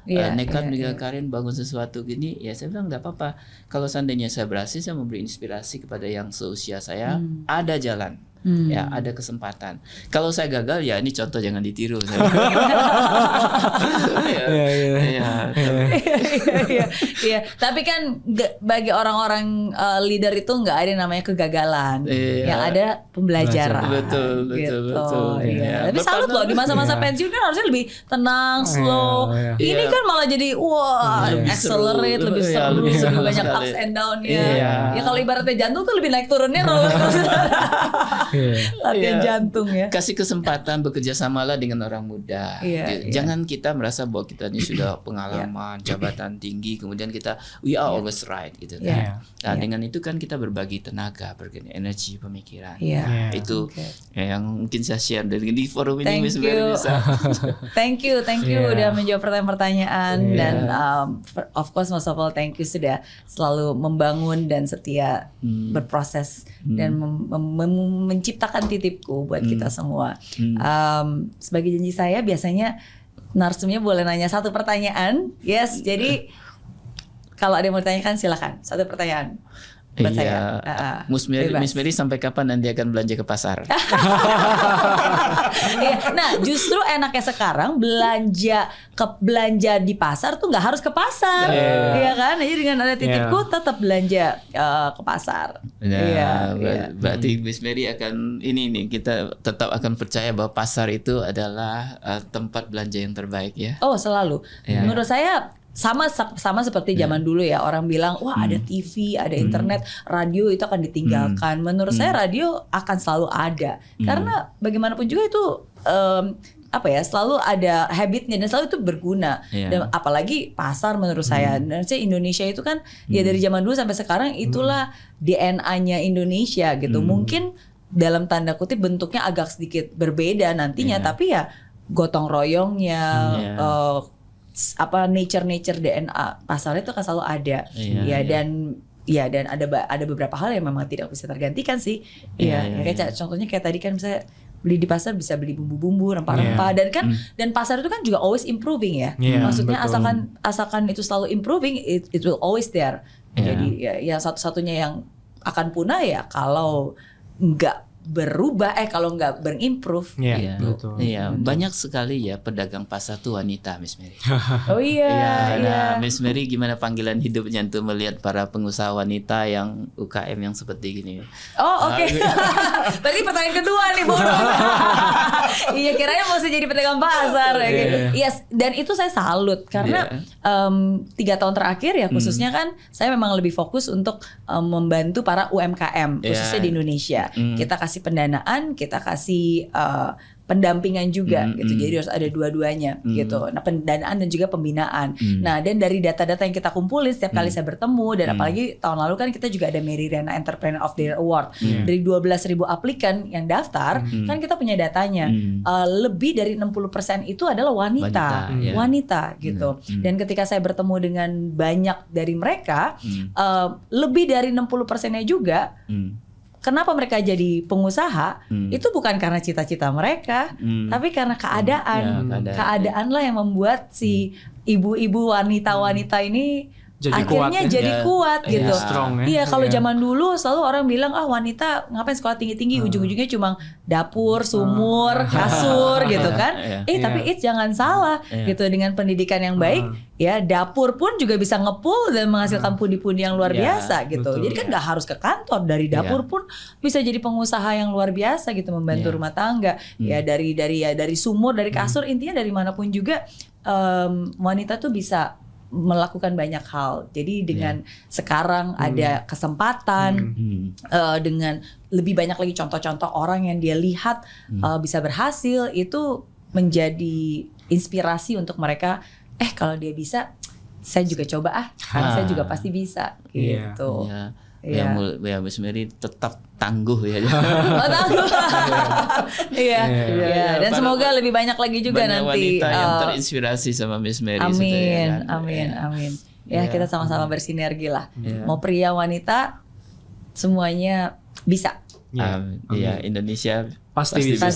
Nekat meninggal karir bangun sesuatu gini, ya saya bilang nggak apa-apa. Kalau seandainya saya berhasil, saya memberi inspirasi kepada yang seusia saya, ada jalan. Ya, ada kesempatan. Kalau saya gagal ya ini contoh jangan ditiru. Iya. Tapi kan bagi orang-orang leader itu nggak ada yang namanya kegagalan. Yang ada pembelajaran. Betul. Iya. Tapi salut loh di masa-masa pensiun kan harusnya lebih tenang, slow. Ini kan malah jadi accelerate, lebih seru, lebih banyak ups and down-nya. Ya kalau ibaratnya jantung tuh lebih naik turunnya roller coaster. Latihan jantung ya. Kasih kesempatan bekerja samalah dengan orang muda. Jangan kita merasa bahwa kita ini sudah pengalaman, jabatan tinggi, kemudian kita we are always right gitu kan. Nah, dengan itu kan kita berbagi tenaga, berbagi energi, pemikiran. Itu yang mungkin saya share di forum ini Miss Mary bisa. Thank you udah menjawab pertanyaan dan of course most of all thank you sudah selalu membangun dan setia berproses dan menciptakan titipku buat kita semua. Sebagai janji saya biasanya narsumnya boleh nanya satu pertanyaan. Yes, jadi kalau ada yang mau ditanyakan silakan. Satu pertanyaan buat saya. Miss Mary sampai kapan nanti akan belanja ke pasar? Nah, justru enaknya sekarang belanja di pasar tuh nggak harus ke pasar, ya kan? Jadi dengan ada titipku tetap belanja ke pasar. Berarti Miss Mary akan ini nih kita tetap akan percaya bahwa pasar itu adalah tempat belanja yang terbaik ya. Oh selalu. Menurut saya sama seperti zaman dulu ya, orang bilang wah ada TV, ada internet, radio itu akan ditinggalkan. Menurut saya radio akan selalu ada karena bagaimanapun juga itu selalu ada habitnya dan selalu itu berguna. Dan apalagi pasar menurut saya. Dan Indonesia itu kan ya dari zaman dulu sampai sekarang itulah DNA-nya Indonesia gitu. Mungkin dalam tanda kutip bentuknya agak sedikit berbeda nantinya, tapi ya gotong royongnya, nature DNA pasarnya itu akan selalu ada. Dan ada beberapa hal yang memang tidak bisa tergantikan sih. Contohnya kayak tadi kan misalnya beli di pasar bisa beli bumbu-bumbu, rempah-rempah dan pasar itu kan juga always improving ya. Maksudnya asalkan itu selalu improving, it will always there. Jadi ya satu-satunya yang akan punah ya kalau nggak berubah, kalau nggak berimprove. Betul. Banyak sekali ya pedagang pasar tuh wanita, Miss Mary. Oh iya. Miss Mary gimana panggilan hidupnya untuk melihat para pengusaha wanita yang UKM yang seperti gini? Oh oke. Berarti pertanyaan kedua nih, bodoh. Iya, kiranya mau jadi pedagang pasar. Yes, dan itu saya salut karena 3 tahun terakhir ya khususnya kan saya memang lebih fokus untuk membantu para UMKM khususnya di Indonesia. Kita kasih pendanaan, kita kasih pendampingan juga gitu. Jadi harus ada dua-duanya gitu. Nah, pendanaan dan juga pembinaan. Nah, dan dari data-data yang kita kumpulin setiap kali saya bertemu dan apalagi tahun lalu kan kita juga ada Mary Riana Entrepreneur of the Year Award. Dari 12.000 aplikan yang daftar, kan kita punya datanya. Lebih dari 60% itu adalah wanita gitu. Dan ketika saya bertemu dengan banyak dari mereka, lebih dari 60%-nya juga kenapa mereka jadi pengusaha itu bukan karena cita-cita mereka, tapi karena keadaanlah yang membuat si ibu-ibu wanita-wanita ini jadi akhirnya kuat, jadi kuat gitu. Strong, Iya, kalau zaman dulu selalu orang bilang wanita ngapain sekolah tinggi-tinggi, ujung-ujungnya cuma dapur, sumur, kasur gitu kan. Tapi jangan salah gitu, dengan pendidikan yang baik ya dapur pun juga bisa ngepul dan menghasilkan pundi-pundi yang luar biasa gitu. Jadi kan nggak harus ke kantor, dari dapur pun bisa jadi pengusaha yang luar biasa gitu, membantu rumah tangga. Ya dari sumur, dari kasur, intinya dari manapun juga wanita tuh bisa melakukan banyak hal. Jadi dengan sekarang ada kesempatan dengan lebih banyak lagi contoh-contoh orang yang dia lihat bisa berhasil, itu menjadi inspirasi untuk mereka. Kalau dia bisa, saya juga coba saya juga pasti bisa gitu. Ya Miss Mary tetap tangguh ya. Tangguh. Dan semoga lebih banyak lagi juga banyak nanti wanita yang terinspirasi sama Miss Mary. Amin. Ya, kita sama-sama bersinergi lah. Mau pria wanita semuanya bisa. Indonesia pasti bisa.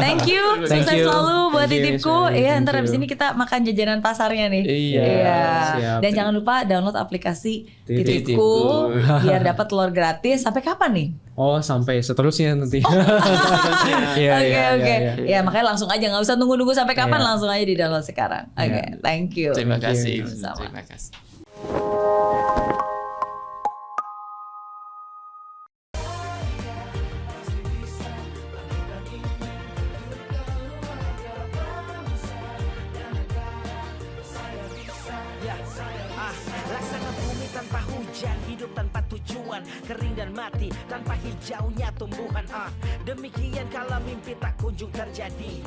Thank you. Sukses selalu buat titipku. Ntar abis ini kita makan jajanan pasarnya nih. Siap. Dan jangan lupa download aplikasi Titipku biar dapat telur gratis. Sampai kapan nih? Oh, sampai seterusnya nanti. Oke. Ya, makanya langsung aja, nggak usah nunggu-nunggu sampai kapan, langsung aja di download sekarang. Oke, thank you. Terima kasih. Sama. Terima kasih. Laksana bumi tanpa hujan, hidup tanpa tujuan, kering dan mati tanpa hijaunya tumbuhan. Demikian kalau mimpi tak kunjung terjadi,